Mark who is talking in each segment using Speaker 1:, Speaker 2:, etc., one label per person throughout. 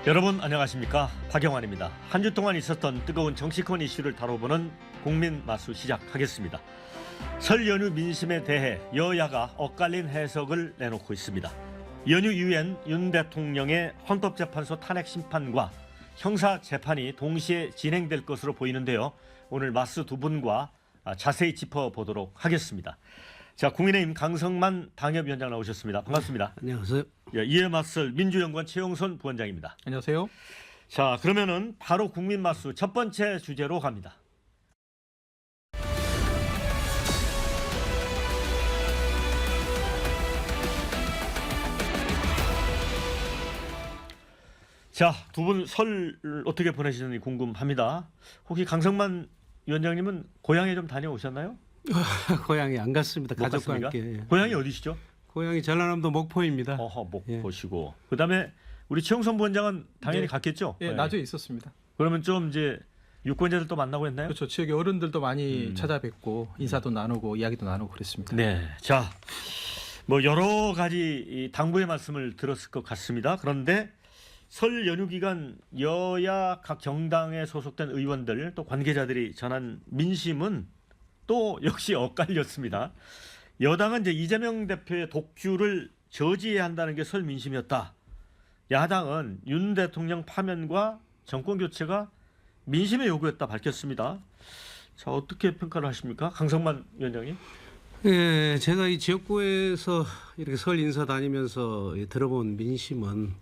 Speaker 1: 여러분 안녕하십니까? 박영환입니다. 한 주 동안 있었던 뜨거운 정치권 이슈를 다뤄보는 국민 마수 시작하겠습니다. 설 연휴 민심에 대해 여야가 엇갈린 해석을 내놓고 있습니다. 연휴 이후엔 윤 대통령의 헌법재판소 탄핵 심판과 형사재판이 동시에 진행될 것으로 보이는데요. 오늘 마수 두 분과 자세히 짚어보도록 하겠습니다. 자, 국민의힘 강성만 당협위원장 나오셨습니다. 반갑습니다.
Speaker 2: 안녕하세요.
Speaker 1: 예, 이에 맞설 민주연구원 최용선 부원장입니다.
Speaker 3: 안녕하세요.
Speaker 1: 자, 그러면은 바로 국민 마수 첫 번째 주제로 갑니다. 자, 두 분 설 어떻게 보내시는지 궁금합니다. 혹시 강성만 위원장님은 고향에 좀 다녀오셨나요?
Speaker 2: 고향에 안 갔습니다.
Speaker 1: 못
Speaker 2: 가족과
Speaker 1: 갔습니까?
Speaker 2: 함께.
Speaker 1: 고향이 어디시죠?
Speaker 2: 고향이 전라남도 목포입니다.
Speaker 1: 어허,
Speaker 2: 예.
Speaker 1: 보시고. 그다음에 우리 최용선 부원장은 당연히
Speaker 3: 네.
Speaker 1: 갔겠죠?
Speaker 3: 예,
Speaker 1: 네.
Speaker 3: 나주에 있었습니다.
Speaker 1: 그러면 좀 이제 유권자들도 만나고 했나요?
Speaker 3: 그렇죠. 지역의 어른들도 많이 찾아뵙고 인사도 나누고 이야기도 나누고 그랬습니다.
Speaker 1: 네. 자, 뭐 여러 가지 이 당부의 말씀을 들었을 것 같습니다. 그런데 설 연휴 기간 여야 각 정당에 소속된 의원들 또 관계자들이 전한 민심은 또 역시 엇갈렸습니다. 여당은 이제 이재명 대표의 독주를 저지해야 한다는 게 설 민심이었다. 야당은 윤 대통령 파면과 정권 교체가 민심의 요구였다 밝혔습니다. 자, 어떻게 평가를 하십니까? 강성만 위원장님.
Speaker 2: 예, 제가 이 지역구에서 이렇게 설 인사 다니면서 들어본 민심은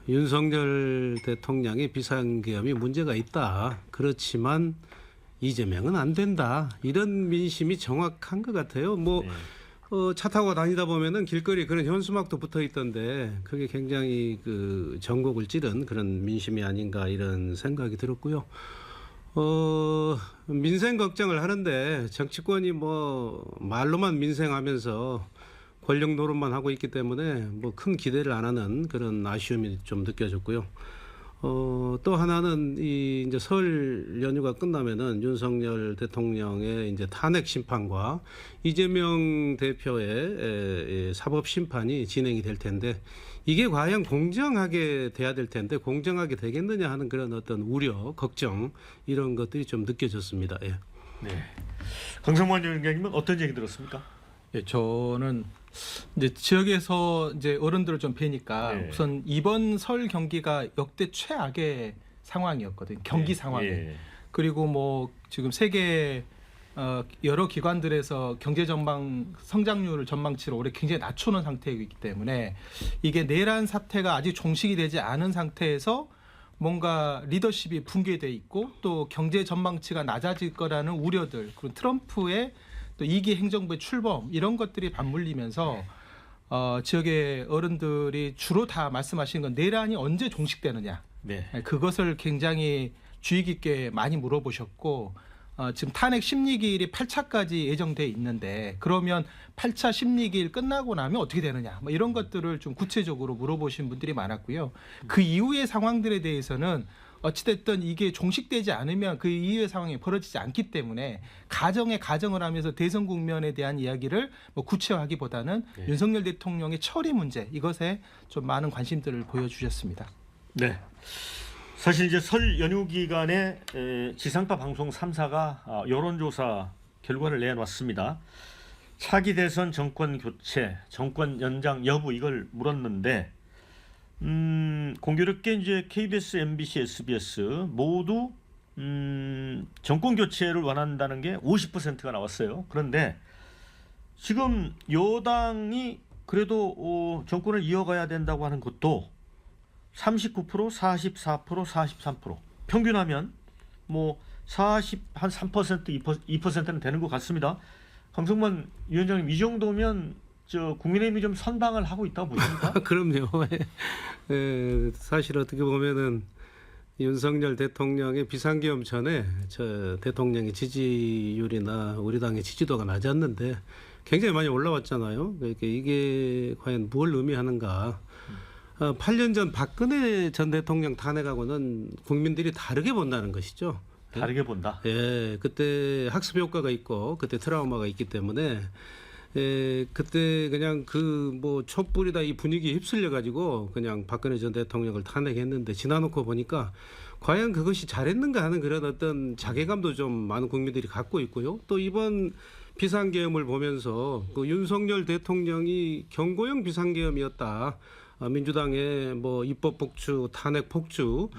Speaker 2: 윤석열 대통령의 비상계엄이 문제가 있다. 그렇지만 이재명은 안 된다. 이런 민심이 정확한 것 같아요. 뭐
Speaker 1: 네.
Speaker 2: 차 타고 다니다 보면은 길거리에 그런 현수막도 붙어 있던데 그게 굉장히 그 전곡을 찌른 그런 민심이 아닌가 이런 생각이 들었고요. 민생 걱정을 하는데 정치권이 뭐 말로만 민생하면서 권력 노릇만 하고 있기 때문에 뭐 큰 기대를 안 하는 그런 아쉬움이 좀 느껴졌고요. 또 하나는 이 이제 설 연휴가 끝나면은 윤석열 대통령의 이제 탄핵 심판과 이재명 대표의 사법 심판이 진행이 될 텐데 이게 과연 공정하게 돼야 될 텐데 공정하게 되겠느냐 하는 그런 어떤 우려, 걱정 이런 것들이 좀 느껴졌습니다. 예.
Speaker 1: 네. 강성만 위원장님은 어떤 얘기 들었습니까?
Speaker 3: 예, 저는 이제 지역에서 이제 어른들을 좀 뵈니까
Speaker 1: 네.
Speaker 3: 우선 이번 설 경기가 역대 최악의 상황이었거든요. 경기
Speaker 1: 네.
Speaker 3: 상황이.
Speaker 1: 예.
Speaker 3: 그리고 뭐 지금 세계 여러 기관들에서 경제 전망 성장률을 전망치를 올해 굉장히 낮추는 상태이기 때문에 이게 내란 사태가 아직 종식이 되지 않은 상태에서 뭔가 리더십이 붕괴돼 있고 또 경제 전망치가 낮아질 거라는 우려들 그리고 트럼프의 또 2기 행정부의 출범 이런 것들이 맞물리면서 지역의 어른들이 주로 다 말씀하시는 건 내란이 언제 종식되느냐
Speaker 1: 네.
Speaker 3: 그것을 굉장히 주의 깊게 많이 물어보셨고 지금 탄핵 심리기일이 8차까지 예정돼 있는데 그러면 8차 심리기일 끝나고 나면 어떻게 되느냐 뭐 이런 것들을 좀 구체적으로 물어보신 분들이 많았고요. 그 이후의 상황들에 대해서는 어찌됐든 이게 종식되지 않으면 그 이후의 상황이 벌어지지 않기 때문에 가정을 하면서 대선 국면에 대한 이야기를 뭐 구체화하기보다는
Speaker 1: 네.
Speaker 3: 윤석열 대통령의 처리 문제 이것에 좀 많은 관심들을 보여주셨습니다.
Speaker 1: 네. 사실 이제 설 연휴 기간에 지상파 방송 3사가 여론조사 결과를 내놨습니다. 차기 대선 정권 교체, 정권 연장 여부 이걸 물었는데 공교롭게 이제 KBS, MBC, SBS 모두 정권 교체를 원한다는 게 50%가 나왔어요. 그런데 지금 여당이 그래도 정권을 이어가야 된다고 하는 것도 39%, 44%, 43% 평균하면 뭐 40한 3%, 2%는 되는 것 같습니다. 강성만 위원장님 이 정도면 저 국민의힘이 좀 선방을 하고 있다고 보십니까?
Speaker 2: 그럼요. 사실 어떻게 보면은 윤석열 대통령의 비상계엄 전에 저 대통령의 지지율이나 우리 당의 지지도가 낮았는데 굉장히 많이 올라왔잖아요. 그러니까 이게 과연 뭘 의미하는가? 8년 전 박근혜 전 대통령 탄핵하고는 국민들이 다르게 본다는 것이죠.
Speaker 1: 다르게 본다.
Speaker 2: 예, 그때 학습 효과가 있고 그때 트라우마가 있기 때문에 그때 그냥 그 뭐 촛불이다 이 분위기에 휩쓸려 가지고 그냥 박근혜 전 대통령을 탄핵했는데 지나놓고 보니까 과연 그것이 잘했는가 하는 그런 어떤 자괴감도 좀 많은 국민들이 갖고 있고요. 또 이번 비상계엄을 보면서 그 윤석열 대통령이 경고형 비상계엄이었다. 민주당의 뭐 입법 폭주, 탄핵 폭주,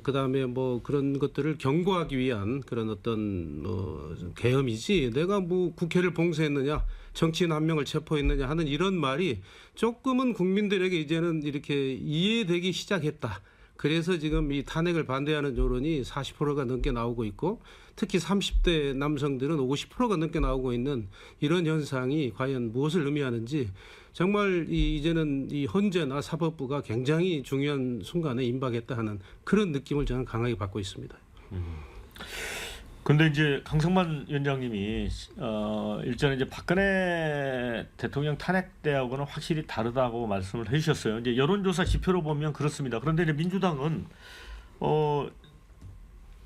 Speaker 2: 그다음에 뭐 그런 것들을 경고하기 위한 그런 어떤 계엄이지. 내가 뭐 국회를 봉쇄했느냐, 정치인 한 명을 체포했느냐 하는 이런 말이 조금은 국민들에게 이제는 이렇게 이해되기 시작했다. 그래서 지금 이 탄핵을 반대하는 여론이 40%가 넘게 나오고 있고 특히 30대 남성들은 50%가 넘게 나오고 있는 이런 현상이 과연 무엇을 의미하는지 정말 이제는 이 헌재나 사법부가 굉장히 중요한 순간에 임박했다 하는 그런 느낌을 저는 강하게 받고 있습니다.
Speaker 1: 근데 이제 강성만 위원장님이 일전에 이제 박근혜 대통령 탄핵 때하고는 확실히 다르다고 말씀을 해주셨어요. 이제 여론조사 지표로 보면 그렇습니다. 그런데 이제 민주당은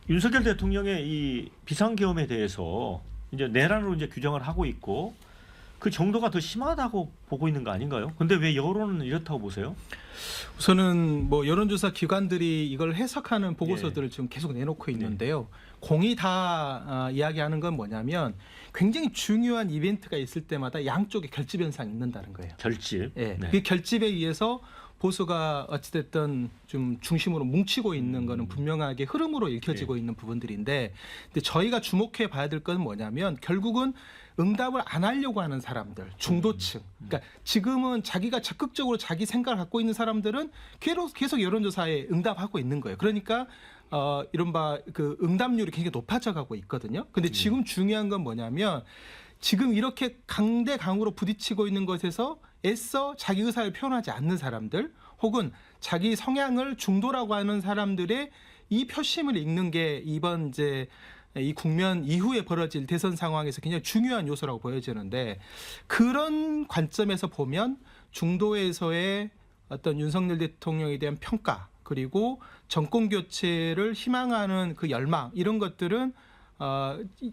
Speaker 1: 윤석열 대통령의 이 비상계엄에 대해서 이제 내란으로 이제 규정을 하고 있고 그 정도가 더 심하다고 보고 있는 거 아닌가요? 근데 왜 여론은 이렇다고 보세요?
Speaker 3: 우선은 뭐 여론조사 기관들이 이걸 해석하는 보고서들을 지금 계속 내놓고 있는데요. 공이 다 이야기하는 건 뭐냐면 굉장히 중요한 이벤트가 있을 때마다 양쪽에 결집 현상이 있는다는 거예요.
Speaker 1: 결집.
Speaker 3: 예.
Speaker 1: 네.
Speaker 3: 그 결집에 의해서 보수가 어찌됐든 좀 중심으로 뭉치고 있는 거는 분명하게 흐름으로 읽혀지고 있는 부분들인데, 근데 저희가 주목해 봐야 될 건 뭐냐면 결국은 응답을 안 하려고 하는 사람들, 중도층. 그러니까 지금은 자기가 적극적으로 자기 생각을 갖고 있는 사람들은 계속 여론조사에 응답하고 있는 거예요. 그러니까 이른바 그 응답률이 굉장히 높아져 가고 있거든요. 근데 지금 중요한 건 뭐냐면 지금 이렇게 강대강으로 부딪히고 있는 것에서 애써 자기 의사를 표현하지 않는 사람들 혹은 자기 성향을 중도라고 하는 사람들의 이 표심을 읽는 게 이번 이제 이 국면 이후에 벌어질 대선 상황에서 굉장히 중요한 요소라고 보여지는데, 그런 관점에서 보면 중도에서의 어떤 윤석열 대통령에 대한 평가 그리고 정권 교체를 희망하는 그 열망 이런 것들은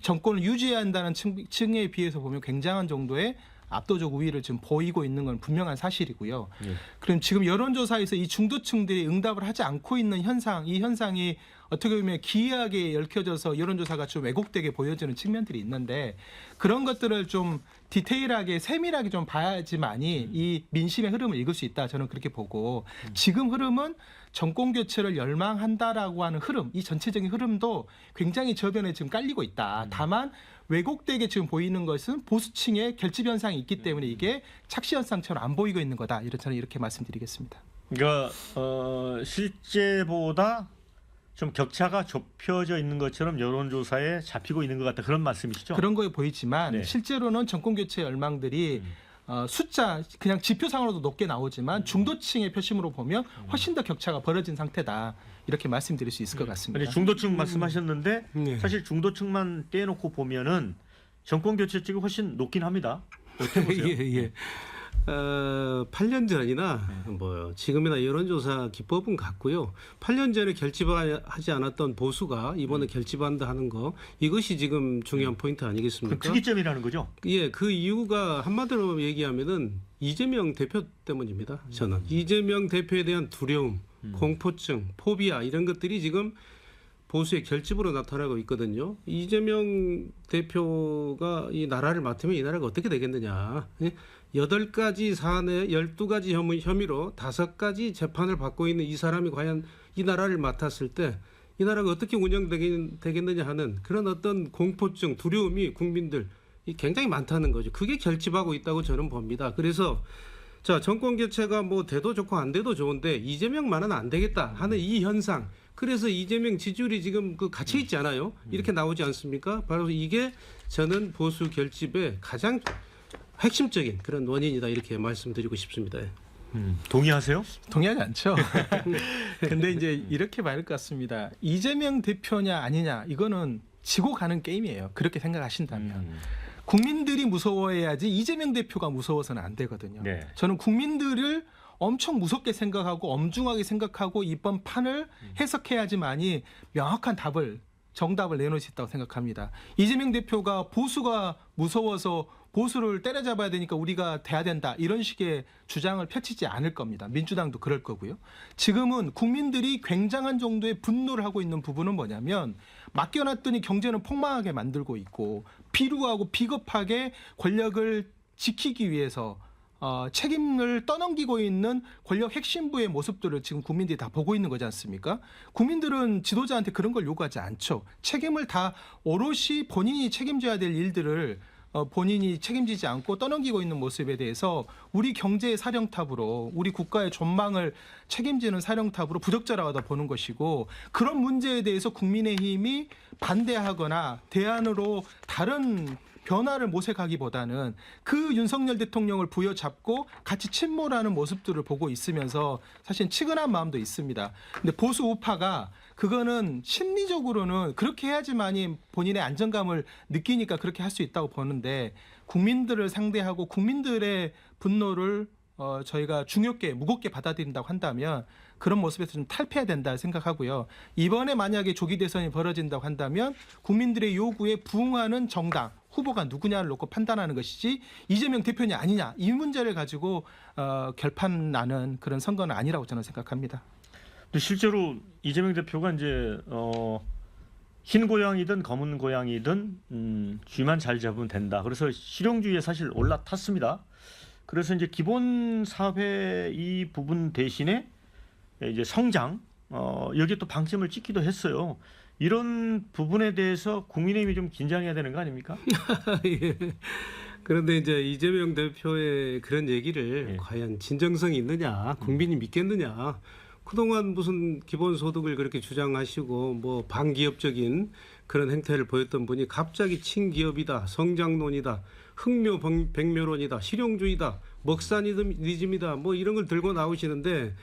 Speaker 3: 정권을 유지해야 한다는 층에 비해서 보면 굉장한 정도의 압도적 우위를 지금 보이고 있는 건 분명한 사실이고요. 그럼 지금 여론조사에서 이 중도층들이 응답을 하지 않고 있는 현상, 이 현상이 어떻게 보면 기이하게 얽혀져서 여론조사가 좀 왜곡되게 보여지는 측면들이 있는데, 그런 것들을 좀 디테일하게 세밀하게 좀 봐야지만이 이 민심의 흐름을 읽을 수 있다. 저는 그렇게 보고, 지금 흐름은 정권 교체를 열망한다라고 하는 흐름, 이 전체적인 흐름도 굉장히 저변에 지금 깔리고 있다. 다만 왜곡되게 지금 보이는 것은 보수층의 결집 현상이 있기 때문에 이게 착시 현상처럼 안 보이고 있는 거다. 저는 이렇게 말씀드리겠습니다.
Speaker 1: 그러니까 실제보다 좀 격차가 좁혀져 있는 것처럼 여론조사에 잡히고 있는 것 같다. 그런 말씀이시죠?
Speaker 3: 그런 거에 보이지만
Speaker 1: 네.
Speaker 3: 실제로는 정권 교체 열망들이 숫자 그냥 지표상으로도 높게 나오지만 중도층의 표심으로 보면 훨씬 더 격차가 벌어진 상태다. 이렇게 말씀드릴 수 있을 것 같습니다.
Speaker 1: 아니, 중도층 말씀하셨는데
Speaker 2: 네.
Speaker 1: 사실 중도층만 떼놓고 보면은 정권 교체 쪽이 훨씬 높긴 합니다. 어떻게 보세요?
Speaker 2: 예. 8년 전이나 뭐 지금이나 여론조사 기법은 같고요. 8년 전에 결집하지 않았던 보수가 이번에 결집한다 하는 거, 이것이 지금 중요한 포인트
Speaker 1: 그
Speaker 2: 아니겠습니까?
Speaker 1: 특이점이라는 거죠?
Speaker 2: 예, 그 이유가 한마디로 얘기하면은 이재명 대표 때문입니다. 저는 이재명 대표에 대한 두려움, 공포증, 포비아 이런 것들이 지금 보수의 결집으로 나타나고 있거든요. 이재명 대표가 이 나라를 맡으면 이 나라가 어떻게 되겠느냐. 8가지 사안에 12가지 혐의로 5가지 재판을 받고 있는 이 사람이 과연 이 나라를 맡았을 때 이 나라가 어떻게 운영되겠느냐 하는 그런 어떤 공포증, 두려움이 국민들 굉장히 많다는 거죠. 그게 결집하고 있다고 저는 봅니다. 그래서 자, 정권 교체가 뭐 돼도 좋고 안 돼도 좋은데 이재명만은 안 되겠다 하는 이 현상. 그래서 이재명 지지율이 지금 그 갇혀 있지 않아요? 이렇게 나오지 않습니까? 바로 이게 저는 보수 결집의 가장 핵심적인 그런 원인이다 이렇게 말씀드리고 싶습니다.
Speaker 1: 동의하세요?
Speaker 3: 동의하지 않죠. 근데 이제 이렇게 말할 것 같습니다. 이재명 대표냐 아니냐 이거는 지고 가는 게임이에요. 그렇게 생각하신다면. 국민들이 무서워해야지 이재명 대표가 무서워서는 안 되거든요.
Speaker 1: 네.
Speaker 3: 저는 국민들을 엄청 무섭게 생각하고 엄중하게 생각하고 이번 판을 해석해야지만이 명확한 정답을 내놓을 수 있다고 생각합니다. 이재명 대표가 보수가 무서워서 보수를 때려잡아야 되니까 우리가 돼야 된다 이런 식의 주장을 펼치지 않을 겁니다. 민주당도 그럴 거고요. 지금은 국민들이 굉장한 정도의 분노를 하고 있는 부분은 뭐냐면 맡겨놨더니 경제는 폭망하게 만들고 있고 비루하고 비겁하게 권력을 지키기 위해서 책임을 떠넘기고 있는 권력 핵심부의 모습들을 지금 국민들이 다 보고 있는 거지 않습니까? 국민들은 지도자한테 그런 걸 요구하지 않죠. 책임을 다 오롯이 본인이 책임져야 될 일들을 본인이 책임지지 않고 떠넘기고 있는 모습에 대해서 우리 경제의 사령탑으로 우리 국가의 전망을 책임지는 사령탑으로 부적절하다 보는 것이고 그런 문제에 대해서 국민의힘이 반대하거나 대안으로 다른 변화를 모색하기보다는 그 윤석열 대통령을 부여잡고 같이 침몰하는 모습들을 보고 있으면서 사실 측은한 마음도 있습니다. 근데 보수 우파가 그거는 심리적으로는 그렇게 해야지만이 본인의 안정감을 느끼니까 그렇게 할 수 있다고 보는데 국민들을 상대하고 국민들의 분노를 저희가 중요하게 무겁게 받아들인다고 한다면 그런 모습에서 좀 탈피해야 된다 생각하고요. 이번에 만약에 조기 대선이 벌어진다고 한다면 국민들의 요구에 부응하는 정당 후보가 누구냐를 놓고 판단하는 것이지 이재명 대표냐 아니냐 이 문제를 가지고 결판 나는 그런 선거는 아니라고 저는 생각합니다.
Speaker 1: 근데 실제로 이재명 대표가 이제 흰 고양이든 검은 고양이든 쥐만 잘 잡으면 된다. 그래서 실용주의에 사실 올라탔습니다. 그래서 이제 기본 사회 이 부분 대신에 이제 성장 여기에 또 방점을 찍기도 했어요. 이런 부분에 대해서 국민의힘이 좀 긴장해야 되는 거 아닙니까?
Speaker 2: 예. 그런데 이제 이재명 대표의 그런 얘기를
Speaker 1: 예.
Speaker 2: 과연 진정성이 있느냐, 국민이 믿겠느냐. 그동안 무슨 기본소득을 그렇게 주장하시고 뭐 반기업적인 그런 행태를 보였던 분이 갑자기 친기업이다, 성장론이다, 흑묘백묘론이다, 실용주의다, 먹사니즘이다 뭐 이런 걸 들고 나오시는데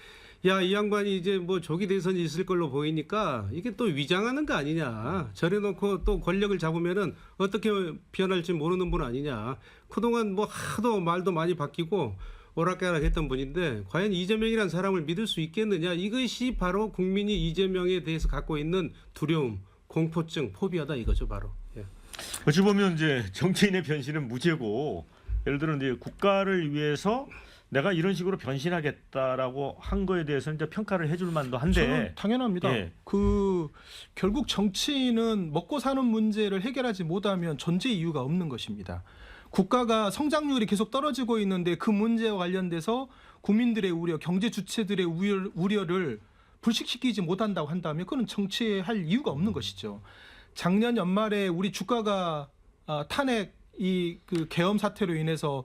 Speaker 2: 야, 이 양반이 이제 뭐 조기 대선이 있을 걸로 보이니까 이게 또 위장하는 거 아니냐. 저래놓고 또 권력을 잡으면은 어떻게 변할지 모르는 분 아니냐. 그동안 뭐 하도 말도 많이 바뀌고 오락가락했던 분인데 과연 이재명이라는 사람을 믿을 수 있겠느냐. 이것이 바로 국민이 이재명에 대해서 갖고 있는 두려움, 공포증, 포비아다 이거죠 바로. 예.
Speaker 1: 어찌 보면 이제 정치인의 변신은 무죄고 예를 들어 이제 국가를 위해서 내가 이런 식으로 변신하겠다라고 한 거에 대해서 이제 평가를 해줄 만도 한데
Speaker 3: 저는 당연합니다.
Speaker 1: 예.
Speaker 3: 결국 정치인은 먹고 사는 문제를 해결하지 못하면 존재 이유가 없는 것입니다. 국가가 성장률이 계속 떨어지고 있는데 그 문제와 관련돼서 국민들의 우려, 경제 주체들의 우려를 불식시키지 못한다고 한다면 그건 정치할 이유가 없는 것이죠. 작년 연말에 우리 주가가 탄핵 그 계엄 사태로 인해서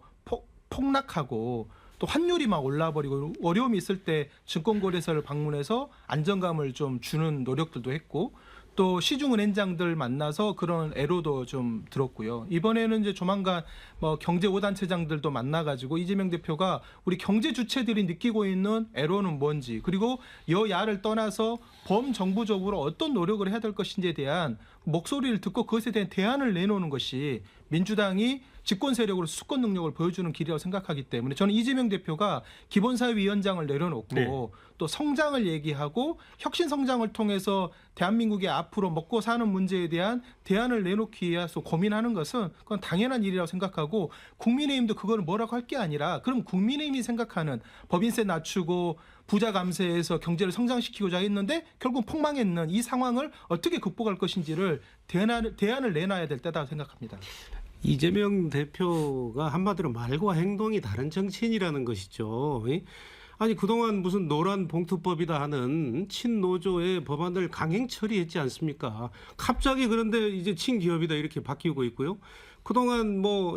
Speaker 3: 폭락하고 또 환율이 막 올라버리고 어려움이 있을 때 증권거래소를 방문해서 안정감을 좀 주는 노력들도 했고 또 시중은행장들 만나서 그런 애로도 좀 들었고요. 이번에는 이제 조만간 뭐 경제 5단체장들도 만나가지고 이재명 대표가 우리 경제 주체들이 느끼고 있는 애로는 뭔지 그리고 여야를 떠나서 범정부적으로 어떤 노력을 해야 될 것인지에 대한 목소리를 듣고 그것에 대한 대안을 내놓는 것이 민주당이 집권 세력으로 수권 능력을 보여주는 길이라고 생각하기 때문에 저는 이재명 대표가 기본사회위원장을 내려놓고
Speaker 1: 네.
Speaker 3: 또 성장을 얘기하고 혁신 성장을 통해서 대한민국의 앞으로 먹고 사는 문제에 대한 대안을 내놓기 위해서 고민하는 것은 그건 당연한 일이라고 생각하고 국민의힘도 그걸 뭐라고 할 게 아니라 그럼 국민의힘이 생각하는 법인세 낮추고 부자 감세해서 경제를 성장시키고자 했는데 결국 폭망했는 이 상황을 어떻게 극복할 것인지를 대안을 내놔야 될 때다 생각합니다.
Speaker 2: 이재명 대표가 한마디로 말과 행동이 다른 정치인이라는 것이죠. 아니 그동안 무슨 노란 봉투법이다 하는 친노조의 법안을 강행 처리했지 않습니까? 갑자기 그런데 이제 친기업이다 이렇게 바뀌고 있고요. 그동안 뭐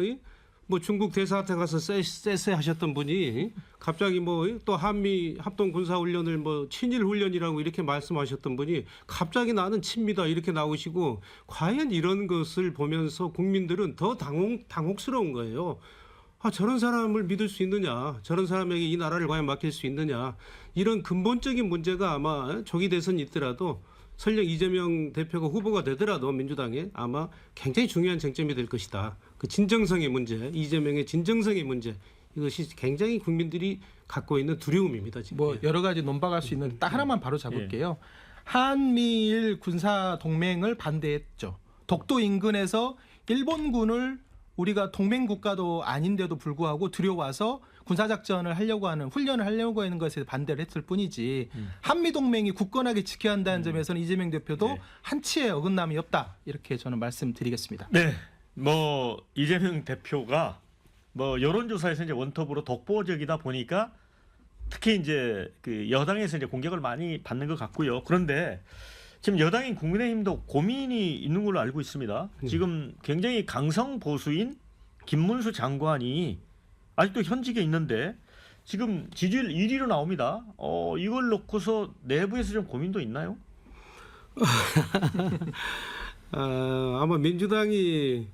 Speaker 2: 중국 대사한테 가서 쎄쎄 하셨던 분이 갑자기 뭐 또 한미 합동 군사 훈련을 뭐 친일 훈련이라고 이렇게 말씀하셨던 분이 갑자기 나는 친미다 이렇게 나오시고 과연 이런 것을 보면서 국민들은 더 당혹스러운 거예요. 아, 저런 사람을 믿을 수 있느냐? 저런 사람에게 이 나라를 과연 맡길 수 있느냐? 이런 근본적인 문제가 아마 조기 대선이 있더라도 설령 이재명 대표가 후보가 되더라도 민주당에 아마 굉장히 중요한 쟁점이 될 것이다. 그 진정성의 문제, 이재명의 진정성의 문제 이것이 굉장히 국민들이 갖고 있는 두려움입니다. 지금.
Speaker 3: 뭐 여러 가지 논박할 수 있는 딱 하나만 바로 잡을게요. 한미일 군사 동맹을 반대했죠. 독도 인근에서 일본군을 우리가 동맹 국가도 아닌데도 불구하고 들여와서 군사작전을 하려고 하는 훈련을 하려고 하는 것에 반대를 했을 뿐이지 한미 동맹이 굳건하게 지켜야 한다는 점에서는 이재명 대표도
Speaker 1: 네.
Speaker 3: 한치의 어긋남이 없다 이렇게 저는 말씀드리겠습니다.
Speaker 1: 네, 뭐 이재명 대표가 뭐 여론조사에서 이제 원톱으로 독보적이다 보니까 특히 이제 그 여당에서 이제 공격을 많이 받는 것 같고요. 그런데 지금 여당인 국민의힘도 고민이 있는 걸로 알고 있습니다. 지금 굉장히 강성 보수인 김문수 장관이 아직도 현직에 있는데 지금 지지율 1위로 나옵니다. 이걸 놓고서 내부에서 좀 고민도 있나요?
Speaker 2: 아마 민주당이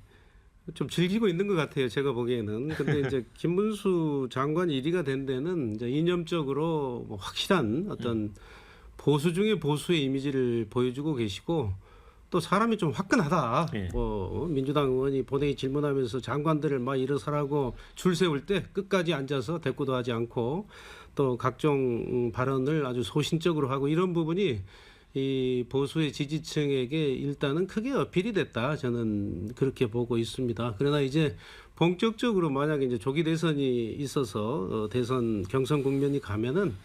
Speaker 2: 좀 즐기고 있는 것 같아요. 제가 보기에는. 근데 이제 김문수 장관이 1위가 된 데는 이제 이념적으로 뭐 확실한 어떤 보수 중에 보수의 이미지를 보여주고 계시고 또 사람이 좀 화끈하다.
Speaker 1: 예.
Speaker 2: 뭐 민주당 의원이 본회의 질문하면서 장관들을 막 일어서라고 줄 세울 때 끝까지 앉아서 대꾸도 하지 않고 또 각종 발언을 아주 소신적으로 하고 이런 부분이 이 보수의 지지층에게 일단은 크게 어필이 됐다. 저는 그렇게 보고 있습니다. 그러나 이제 본격적으로 만약에 이제 조기 대선이 있어서 대선 경선 국면이 가면은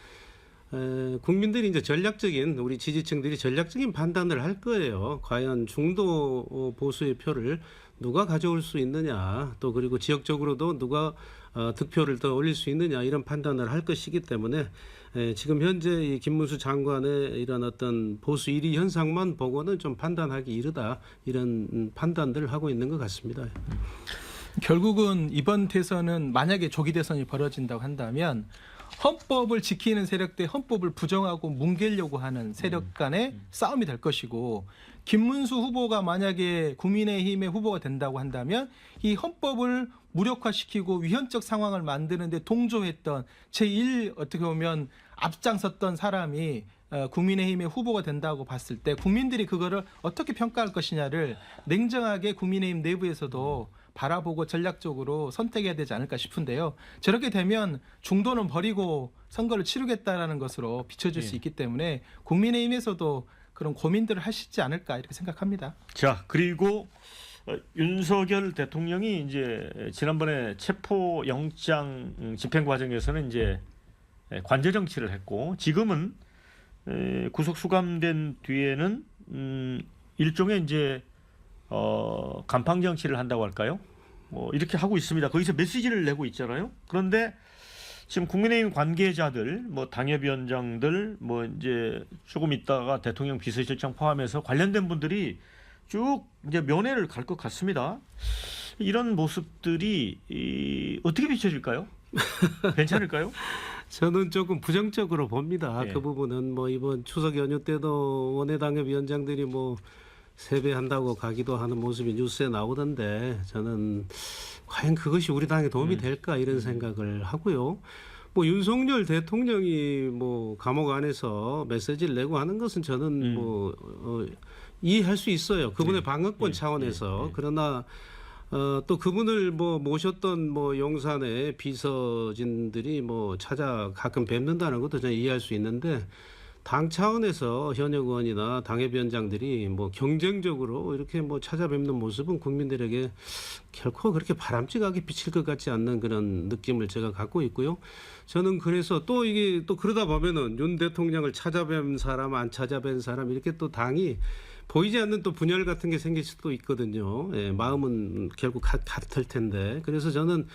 Speaker 2: 국민들이 이제 전략적인 우리 지지층들이 전략적인 판단을 할 거예요. 과연 중도 보수의 표를 누가 가져올 수 있느냐, 또 그리고 지역적으로도 누가 득표를 더 올릴 수 있느냐 이런 판단을 할 것이기 때문에 지금 현재 이 김문수 장관의 이런 어떤 보수 1위 현상만 보고는 좀 판단하기 이르다 이런 판단들을 하고 있는 것 같습니다.
Speaker 3: 결국은 이번 대선은 만약에 조기 대선이 벌어진다고 한다면 헌법을 지키는 세력 대 헌법을 부정하고 뭉개려고 하는 세력 간의 싸움이 될 것이고 김문수 후보가 만약에 국민의힘의 후보가 된다고 한다면 이 헌법을 무력화시키고 위헌적 상황을 만드는데 동조했던 제1 어떻게 보면 앞장섰던 사람이 국민의힘의 후보가 된다고 봤을 때 국민들이 그거를 어떻게 평가할 것이냐를 냉정하게 국민의힘 내부에서도 바라보고 전략적으로 선택해야 되지 않을까 싶은데요. 저렇게 되면 중도는 버리고 선거를 치르겠다라는 것으로 비춰질 수 있기 때문에 국민의힘에서도 그런 고민들을 하시지 않을까 이렇게 생각합니다.
Speaker 1: 자, 그리고 윤석열 대통령이 이제 지난번에 체포 영장 집행 과정에서는 이제 관제 정치를 했고 지금은 구속 수감된 뒤에는 일종의 이제 간판 정치를 한다고 할까요? 이렇게 하고 있습니다. 거기서 메시지를 내고 있잖아요. 그런데 지금 국민의힘 관계자들, 뭐 당협위원장들, 뭐 이제 조금 있다가 대통령 비서실장 포함해서 관련된 분들이 쭉 이제 면회를 갈 것 같습니다. 이런 모습들이 어떻게 비춰질까요? 괜찮을까요?
Speaker 2: 저는 조금 부정적으로 봅니다.
Speaker 1: 예.
Speaker 2: 그 부분은 뭐 이번 추석 연휴 때도 원내당협위원장들이 뭐 세배한다고 가기도 하는 모습이 뉴스에 나오던데 저는 과연 그것이 우리 당에 도움이 될까 이런 생각을 하고요. 뭐 윤석열 대통령이 뭐 감옥 안에서 메시지를 내고 하는 것은 저는 뭐 이해할 수 있어요. 그분의 방어권 차원에서. 그러나 또 그분을 뭐 모셨던 뭐 용산의 비서진들이 뭐 찾아 가끔 뵙는다는 것도 저는 이해할 수 있는데 당 차원에서 현역 의원이나 당협위원장들이 뭐 경쟁적으로 이렇게 뭐 찾아뵙는 모습은 국민들에게 결코 그렇게 바람직하게 비칠 것 같지 않는 그런 느낌을 제가 갖고 있고요. 저는 그래서 또 이게 또 그러다 보면은 윤 대통령을 찾아뵌 사람 안 찾아뵌 사람 이렇게 또 당이 보이지 않는 또 분열 같은 게 생길 수도 있거든요. 예, 마음은 결국 같을 텐데. 그래서 저는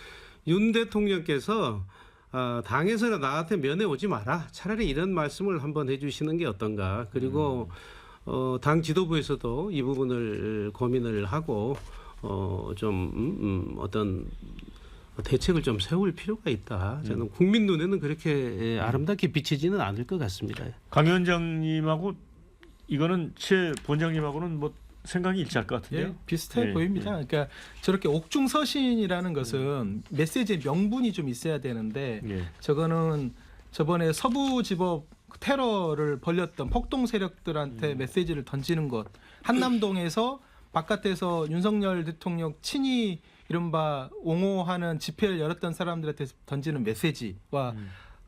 Speaker 2: 윤 대통령께서 당에서는 나한테 면회 오지 마라. 차라리 이런 말씀을 한번 해주시는 게 어떤가. 그리고 당 지도부에서도 이 부분을 고민을 하고 좀 어떤 대책을 좀 세울 필요가 있다. 저는 국민 눈에는 그렇게 아름답게 비치지는 않을 것 같습니다.
Speaker 1: 강 위원장님하고 이거는 최 본장님하고는 뭐 생각이 일치할 것 같은데요.
Speaker 3: 예, 비슷해 보입니다. 그러니까 저렇게 옥중서신이라는 것은 메시지의 명분이 좀 있어야 되는데 저거는 저번에 서부지법 테러를 벌였던 폭동 세력들한테 메시지를 던지는 것, 한남동에서 바깥에서 윤석열 대통령 친히 이른바 옹호하는 집회를 열었던 사람들한테 던지는 메시지와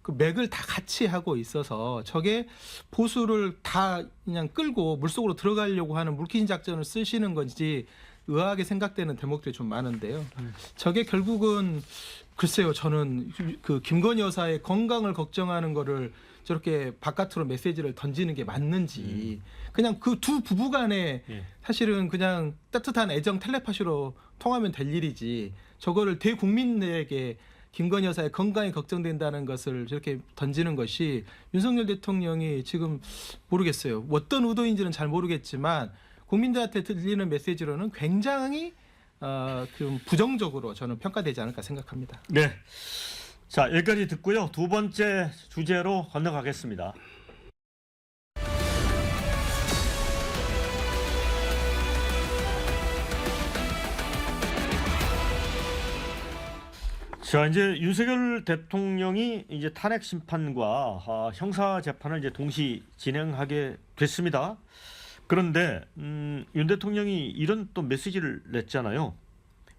Speaker 3: 그 맥을 다 같이 하고 있어서 저게 보수를 다 그냥 끌고 물속으로 들어가려고 하는 물귀신 작전을 쓰시는 건지 의아하게 생각되는 대목들이 좀 많은데요. 저게 결국은 글쎄요, 저는 그 김건희 여사의 건강을 걱정하는 거를 저렇게 바깥으로 메시지를 던지는 게 맞는지 그냥 그 두 부부간에
Speaker 1: 예.
Speaker 3: 사실은 그냥 따뜻한 애정 텔레파시로 통하면 될 일이지 저거를 대국민에게 김건희 여사의 건강이 걱정된다는 것을 저렇게 던지는 것이 윤석열 대통령이 지금 모르겠어요. 어떤 의도인지는 잘 모르겠지만 국민들한테 들리는 메시지로는 굉장히 좀 부정적으로 저는 평가되지 않을까 생각합니다.
Speaker 1: 네. 자, 여기까지 듣고요. 두 번째 주제로 건너가겠습니다. 자, 이제 윤석열 대통령이 이제 탄핵 심판과 형사 재판을 이제 동시 진행하게 됐습니다. 그런데 윤 대통령이 이런 또 메시지를 냈잖아요.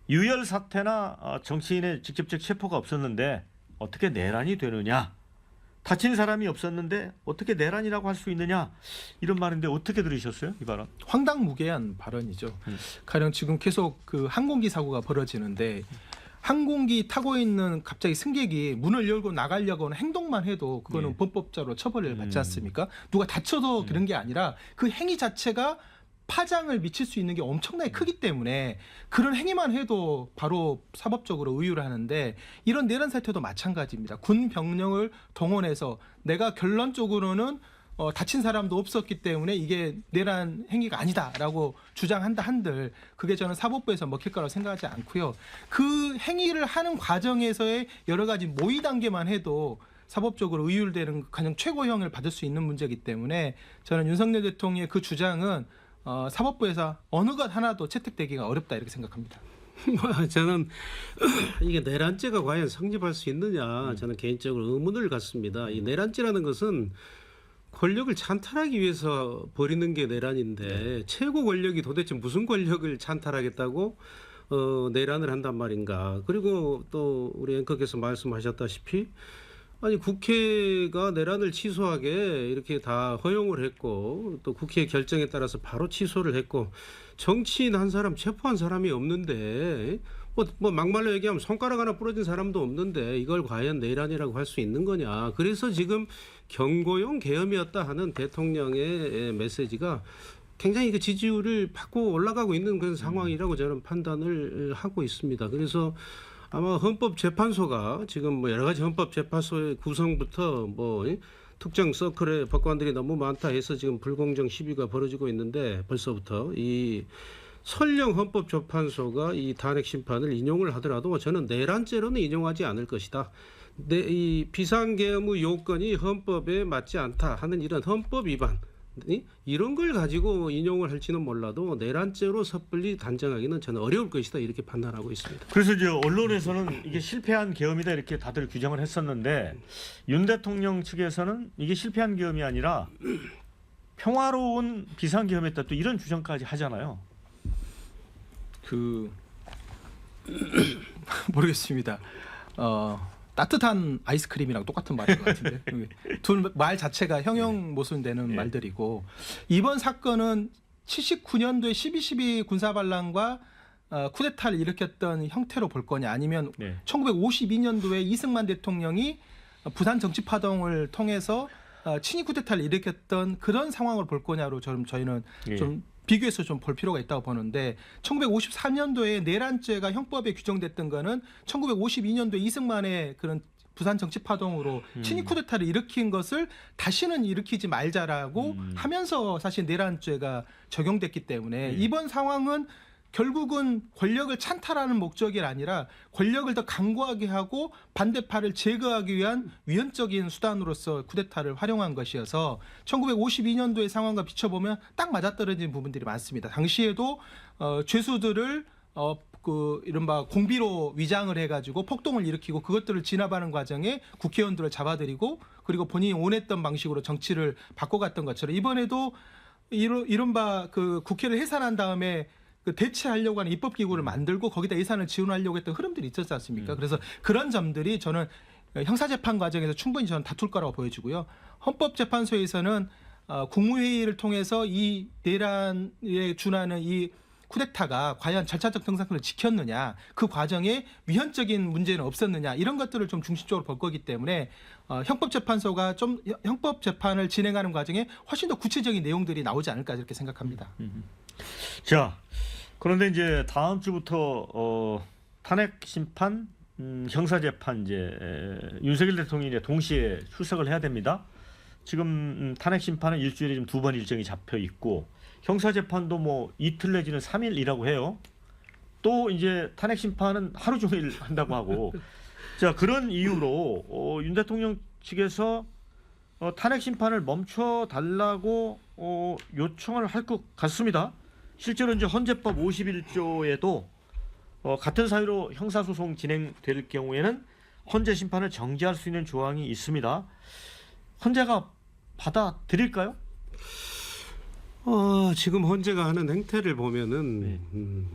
Speaker 1: 유혈 사태나 정치인의 직접적 체포가 없었는데 어떻게 내란이 되느냐? 다친 사람이 없었는데 어떻게 내란이라고 할 수 있느냐? 이런 말인데 어떻게 들으셨어요? 이 발언?
Speaker 3: 황당무계한 발언이죠. 가령 지금 계속 그 항공기 사고가 벌어지는데 항공기 타고 있는 갑자기 승객이 문을 열고 나가려고 하는 행동만 해도 그거는
Speaker 1: 예.
Speaker 3: 범법자로 처벌을 받지 않습니까? 누가 다쳐서 그런 게 아니라 그 행위 자체가 파장을 미칠 수 있는 게 엄청나게 크기 때문에 그런 행위만 해도 바로 사법적으로 의유를 하는데 이런 내란 사태도 마찬가지입니다. 군 병력을 동원해서 내가 결론적으로는 다친 사람도 없었기 때문에 이게 내란 행위가 아니다라고 주장한다 한들 그게 저는 사법부에서 먹힐 거라고 생각하지 않고요. 그 행위를 하는 과정에서의 여러 가지 모의 단계만 해도 사법적으로 의율되는 가장 최고형을 받을 수 있는 문제이기 때문에 저는 윤석열 대통령의 그 주장은 사법부에서 어느 것 하나도 채택되기가 어렵다 이렇게 생각합니다.
Speaker 2: 저는 이게 내란죄가 과연 성립할 수 있느냐 저는 개인적으로 의문을 갖습니다. 이 내란죄라는 것은 권력을 찬탈하기 위해서 벌이는 게 내란인데 최고 권력이 도대체 무슨 권력을 찬탈하겠다고 내란을 한단 말인가. 그리고 또 우리 앵커께서 말씀하셨다시피 아니 국회가 내란을 취소하게 이렇게 다 허용을 했고 또 국회 결정에 따라서 바로 취소를 했고 정치인 한 사람 체포한 사람이 없는데 뭐 막말로 얘기하면 손가락 하나 부러진 사람도 없는데 이걸 과연 내란이라고 할 수 있는 거냐. 그래서 지금 경고용 계엄이었다 하는 대통령의 메시지가 굉장히 그 지지율을 받고 올라가고 있는 그런 상황이라고 저는 판단을 하고 있습니다. 그래서 아마 헌법재판소가 지금 뭐 여러 가지 헌법재판소의 구성부터 뭐 특정 서클의 법관들이 너무 많다 해서 지금 불공정 시비가 벌어지고 있는데 벌써부터 이 설령 헌법재판소가 이 탄핵 심판을 인용을 하더라도 저는 내란죄로는 인용하지 않을 것이다. 이 비상계엄의 요건이 헌법에 맞지 않다 하는 이런 헌법 위반 이런 걸 가지고 인용을 할지는 몰라도 내란죄로 섣불리 단정하기는 저는 어려울 것이다 이렇게 판단하고 있습니다.
Speaker 1: 그래서 이제 언론에서는 이게 실패한 계엄이다 이렇게 다들 규정을 했었는데 윤 대통령 측에서는 이게 실패한 계엄이 아니라 평화로운 비상계엄이었다 또 이런 주장까지 하잖아요.
Speaker 3: 모르겠습니다. 따뜻한 아이스크림이랑 똑같은 말인 것 같은데 둘 말 자체가 형용 모순되는 말들이고 이번 사건은 79년도에 12.12 군사반란과 쿠데타를 일으켰던 형태로 볼 거냐 아니면 1952년도에 이승만 대통령이 부산 정치파동을 통해서 친위 쿠데타를 일으켰던 그런 상황을 볼 거냐로 저희는 좀 비교해서 좀 볼 필요가 있다고 보는데 1954년도에 내란죄가 형법에 규정됐던 거는 1952년도에 이승만의 그런 부산 정치파동으로 친위 쿠데타를 일으킨 것을 다시는 일으키지 말자라고 하면서 사실 내란죄가 적용됐기 때문에 이번 상황은 결국은 권력을 찬탈하는 목적이 아니라 권력을 더 강고하게 하고 반대파를 제거하기 위한 위헌적인 수단으로서 쿠데타를 활용한 것이어서 1952년도의 상황과 비춰보면 딱 맞아떨어지는 부분들이 많습니다. 당시에도 죄수들을 그 이른바 공비로 위장을 해가지고 폭동을 일으키고 그것들을 진압하는 과정에 국회의원들을 잡아들이고 그리고 본인이 원했던 방식으로 정치를 바꿔갔던 것처럼 이번에도 이른바 그 국회를 해산한 다음에 그 대체하려고 하는 입법기구를 만들고 거기다 예산을 지원하려고 했던 흐름들이 있었지 않습니까? 그래서 그런 점들이 저는 형사재판 과정에서 충분히 저는 다툴 거라고 보여지고요. 헌법재판소에서는 국무회의를 통해서 이 내란에 준하는 이 쿠데타가 과연 절차적 정상성을 지켰느냐, 그 과정에 위헌적인 문제는 없었느냐, 이런 것들을 좀 중심적으로 볼 거기 때문에 형법재판소가 좀 형법 재판을 진행하는 과정에 훨씬 더 구체적인 내용들이 나오지 않을까 이렇게 생각합니다.
Speaker 1: 자, 그런데 이제 다음 주부터 탄핵 심판, 형사 재판 이제 윤석열 대통령이 이제 동시에 출석을 해야 됩니다. 지금 탄핵 심판은 일주일에 좀 2번 일정이 잡혀 있고 형사 재판도 뭐 이틀 내지는 3일이라고 해요. 또 이제 탄핵 심판은 하루 종일 한다고 하고 자, 그런 이유로 윤 대통령 측에서 탄핵 심판을 멈춰 달라고 요청을 할 것 같습니다. 실제로 이제 헌재법 51조에도 같은 사유로 형사소송 진행될 경우에는 헌재 심판을 정지할 수 있는 조항이 있습니다. 헌재가 받아들일까요?
Speaker 2: 지금 헌재가 하는 행태를 보면은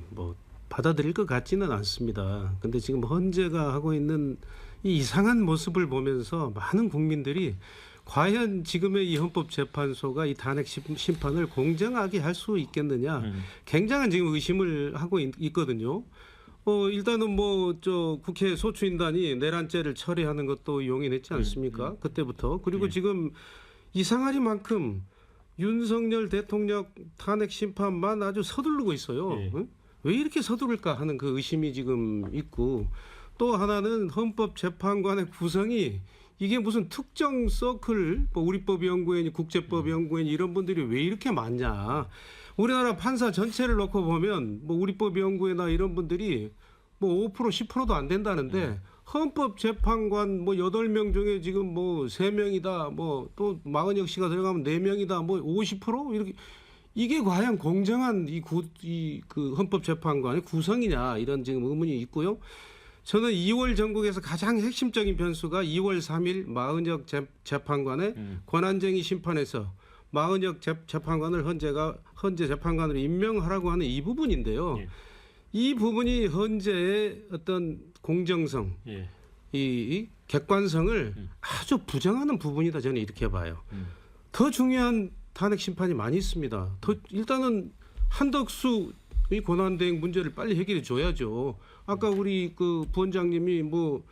Speaker 2: 뭐 받아들일 것 같지는 않습니다. 근데 지금 헌재가 하고 있는 이 이상한 모습을 보면서 많은 국민들이 과연 지금의 이 헌법재판소가 이 탄핵 심판을 공정하게 할 수 있겠느냐, 굉장한 지금 의심을 하고 있거든요. 일단은 뭐 저 국회 소추인단이 내란죄를 처리하는 것도 용인했지 않습니까? 그때부터. 그리고 지금 이상하리만큼 윤석열 대통령 탄핵 심판만 아주 서두르고 있어요. 응? 왜 이렇게 서두를까 하는 그 의심이 지금 있고, 또 하나는 헌법재판관의 구성이 이게 무슨 특정 서클, 뭐 우리법연구원, 국제법연구원 이런 분들이 왜 이렇게 많냐? 우리나라 판사 전체를 놓고 보면 뭐 우리법연구회나 이런 분들이 뭐 5% 10%도 안 된다는데 헌법재판관 뭐 8명 중에 지금 뭐 3명이다, 뭐 또 마은혁 씨가 들어가면 4명이다, 뭐 50% 이렇게, 이게 과연 공정한 그 헌법재판관의 구성이냐, 이런 지금 의문이 있고요. 저는 2월 전국에서 가장 핵심적인 변수가 2월 3일 마은혁 재판관의 권한쟁의 심판에서 마은혁 재판관을 헌재 재판관으로 임명하라고 하는 이 부분인데요. 이 부분이 헌재의 어떤 공정성, 이 객관성을 아주 부정하는 부분이다, 저는 이렇게 봐요. 더 중요한 탄핵 심판이 많이 있습니다. 일단은 한덕수 이 권한대행 문제를 빨리 해결해 줘야죠. 아까 우리 그 부원장님이 뭐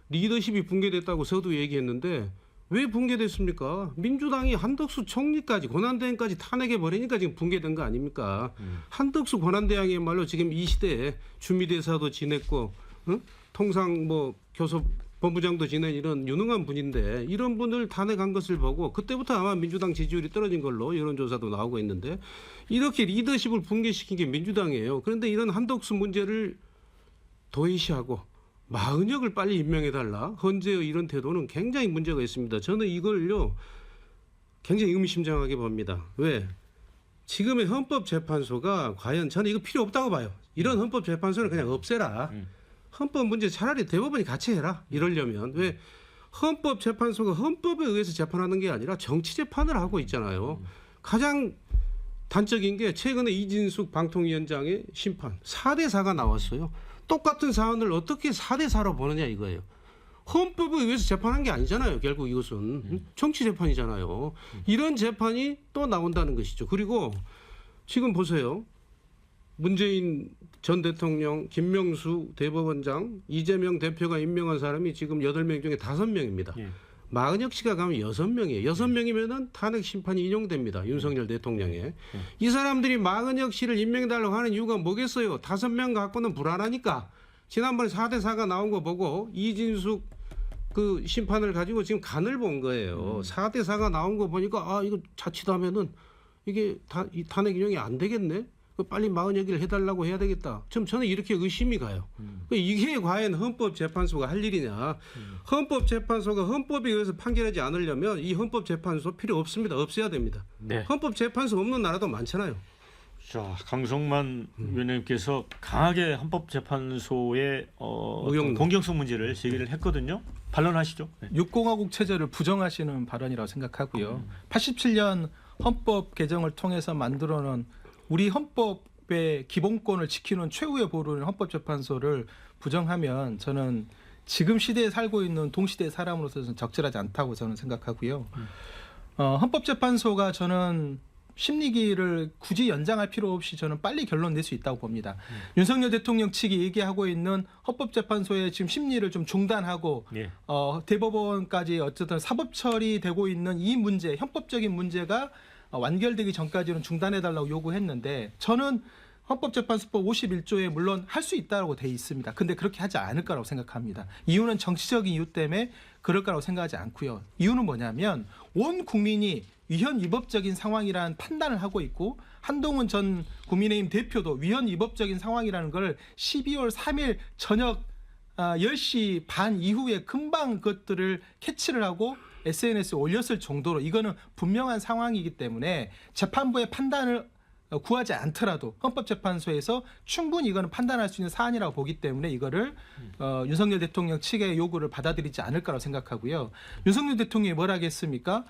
Speaker 2: 리더십이 붕괴됐다고 서두 얘기했는데 왜 붕괴됐습니까? 민주당이 한덕수 총리까지 권한대행까지 탄핵해 버리니까 지금 붕괴된 거 아닙니까? 한덕수 권한대행이야말로 지금 이 시대에 주미대사도 지냈고, 통상 뭐 교섭 본부장도 지낸 이런 유능한 분인데, 이런 분을 탄핵한 것을 보고 그때부터 아마 민주당 지지율이 떨어진 걸로 여론조사도 나오고 있는데, 이렇게 리더십을 붕괴시킨 게 민주당이에요. 그런데 이런 한덕수 문제를 도외시하고 마은혁을 빨리 임명해달라, 헌재의 이런 태도는 굉장히 문제가 있습니다. 저는 이걸요 굉장히 의미심장하게 봅니다. 왜? 지금의 헌법재판소가 과연, 저는 이거 필요 없다고 봐요. 이런 헌법재판소는 그냥 없애라. 헌법 문제 차라리 대법원이 같이 해라, 이러려면. 왜? 헌법재판소가 헌법에 의해서 재판하는 게 아니라 정치 재판을 하고 있잖아요. 가장 단적인 게 최근에 이진숙 방통위원장의 심판 4대4가 나왔어요. 똑같은 사안을 어떻게 4대4로 보느냐 이거예요. 헌법에 의해서 재판한 게 아니잖아요. 결국 이것은 정치 재판이잖아요. 이런 재판이 또 나온다는 것이죠. 그리고 지금 보세요. 문재인 전 대통령, 김명수 대법원장, 이재명 대표가 임명한 사람이 지금 8명 중에 5명입니다. 마은혁 씨가 가면 6명이에요. 6명이면은 탄핵 심판이 인용됩니다. 윤석열 대통령에. 이 사람들이 마은혁 씨를 임명해달라고 하는 이유가 뭐겠어요? 5명 갖고는 불안하니까. 지난번에 4대4가 나온 거 보고 이진숙 그 심판을 가지고 지금 간을 본 거예요. 4대4가 나온 거 보니까 이거 자칫하면은 이게 이 탄핵 인용이 안 되겠네. 빨리 마은혁을 해달라고 해야 되겠다. 저는 이렇게 의심이 가요. 이게 과연 헌법재판소가 할 일이냐. 헌법재판소가 헌법에 의해서 판결하지 않으려면 이 헌법재판소 필요 없습니다. 없애야 됩니다.
Speaker 1: 네.
Speaker 2: 헌법재판소 없는 나라도 많잖아요.
Speaker 1: 자, 강성만 위원님께서 강하게 헌법재판소의 공정성 문제를 제기를 했거든요. 반론하시죠. 네.
Speaker 3: 6공화국 체제를 부정하시는 발언이라고 생각하고요. 87년 헌법 개정을 통해서 만들어놓은 우리 헌법의 기본권을 지키는 최후의 보루인 헌법재판소를 부정하면 저는 지금 시대에 살고 있는 동시대의 사람으로서는 적절하지 않다고 저는 생각하고요. 헌법재판소가 저는 심리기를 굳이 연장할 필요 없이 저는 빨리 결론 낼 수 있다고 봅니다. 윤석열 대통령 측이 얘기하고 있는 헌법재판소의 지금 심리를 좀 중단하고
Speaker 1: 예.
Speaker 3: 대법원까지 어쨌든 사법 처리되고 있는 이 문제, 헌법적인 문제가 완결되기 전까지는 중단해달라고 요구했는데 저는 헌법재판소법 51조에 물론 할 수 있다고 돼 있습니다. 근데 그렇게 하지 않을 거라고 생각합니다. 이유는 정치적인 이유 때문에 그럴 거라고 생각하지 않고요. 이유는 뭐냐면 온 국민이 위헌 위법적인 상황이라는 판단을 하고 있고 한동훈 전 국민의힘 대표도 위헌 위법적인 상황이라는 걸 12월 3일 저녁 10시 반 이후에 금방 그것들을 캐치를 하고 SNS에 올렸을 정도로 이거는 분명한 상황이기 때문에 재판부의 판단을 구하지 않더라도 헌법재판소에서 충분히 이거는 판단할 수 있는 사안이라고 보기 때문에 이거를 윤석열 대통령 측의 요구를 받아들이지 않을 거라고 생각하고요. 윤석열 대통령이 뭘 하겠습니까?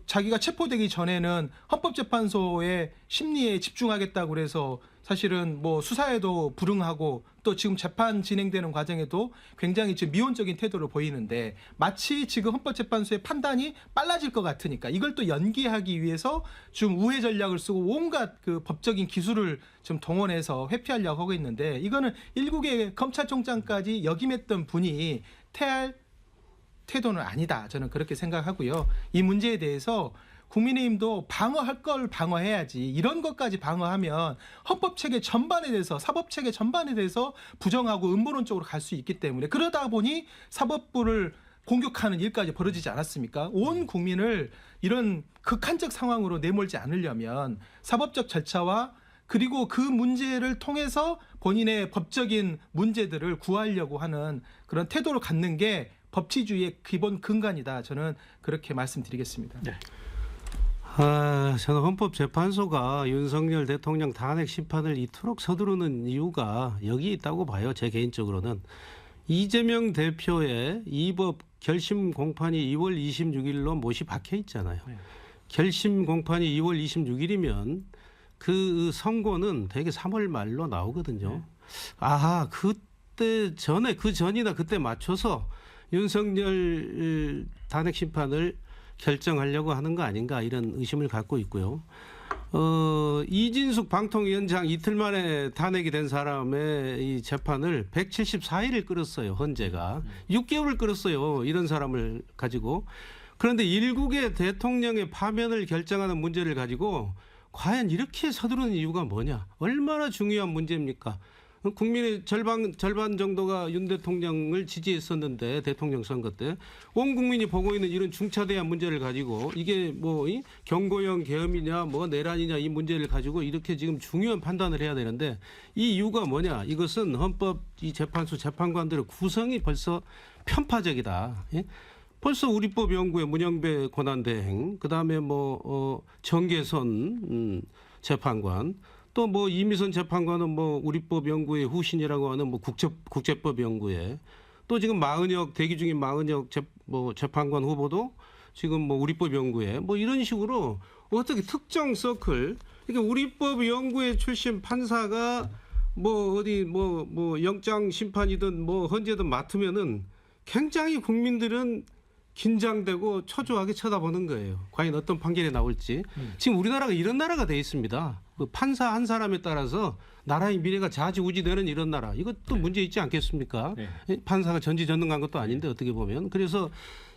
Speaker 3: 자기가 체포되기 전에는 헌법재판소의 심리에 집중하겠다고 그래서 사실은 뭐 수사에도 불응하고 또 지금 재판 진행되는 과정에도 굉장히 지금 미온적인 태도를 보이는데 마치 지금 헌법재판소의 판단이 빨라질 것 같으니까 이걸 또 연기하기 위해서 지금 우회 전략을 쓰고 온갖 그 법적인 기술을 좀 동원해서 회피하려고 하고 있는데 이거는 일국의 검찰총장까지 역임했던 분이 태할 태도는 아니다. 저는 그렇게 생각하고요. 이 문제에 대해서 국민의힘도 방어할 걸 방어해야지 이런 것까지 방어하면 헌법체계 전반에 대해서 사법체계 전반에 대해서 부정하고 음모론적으로 갈 수 있기 때문에 그러다 보니 사법부를 공격하는 일까지 벌어지지 않았습니까? 온 국민을 이런 극한적 상황으로 내몰지 않으려면 사법적 절차와 그리고 그 문제를 통해서 본인의 법적인 문제들을 구하려고 하는 그런 태도를 갖는 게 법치주의의 기본 근간이다. 저는 그렇게 말씀드리겠습니다.
Speaker 1: 네.
Speaker 2: 저는 헌법재판소가 윤석열 대통령 탄핵 심판을 이토록 서두르는 이유가 여기 있다고 봐요. 제 개인적으로는. 이재명 대표의 이법 결심 공판이 2월 26일로 못이 박혀 있잖아요.
Speaker 1: 네.
Speaker 2: 결심 공판이 2월 26일이면 그 선고는 대개 3월 말로 나오거든요. 그때 전에 그 전이나 그때 맞춰서 윤석열 탄핵 심판을 결정하려고 하는 거 아닌가 이런 의심을 갖고 있고요. 이진숙 방통위원장 이틀 만에 탄핵이 된 사람의 이 재판을 174일을 끌었어요. 헌재가 6개월을 끌었어요. 이런 사람을 가지고. 그런데 일국의 대통령의 파면을 결정하는 문제를 가지고 과연 이렇게 서두르는 이유가 뭐냐? 얼마나 중요한 문제입니까? 국민의 절반 정도가 윤 대통령을 지지했었는데 대통령 선거 때 온 국민이 보고 있는 이런 중차대한 문제를 가지고 이게 뭐 경고형 계엄이냐 뭐 내란이냐 이 문제를 가지고 이렇게 지금 중요한 판단을 해야 되는데 이 이유가 뭐냐? 이것은 헌법 이 재판소 재판관들의 구성이 벌써 편파적이다. 예? 벌써 우리법 연구의 문영배 권한대행, 그다음에 정계선 재판관, 또 이미선 재판관은 우리법 연구의 후신이라고 하는 국제법 연구에, 또 지금 마은혁 대기 중인 마은혁 재판관 후보도 지금 우리법 연구에 이런 식으로 어떻게 특정 서클, 그러니까 우리법 연구에 출신 판사가 영장 심판이든 헌재든 맡으면은 굉장히 국민들은 긴장되고 초조하게 쳐다보는 거예요. 과연 어떤 판결이 나올지. 지금 우리나라가 이런 나라가 돼 있습니다. 판사 한 사람에 따라서 나라의 미래가 좌지우지되는 이런 나라. 이것도 문제 있지 않겠습니까? 네. 판사가 전지전능한 것도 아닌데 어떻게 보면. 그래서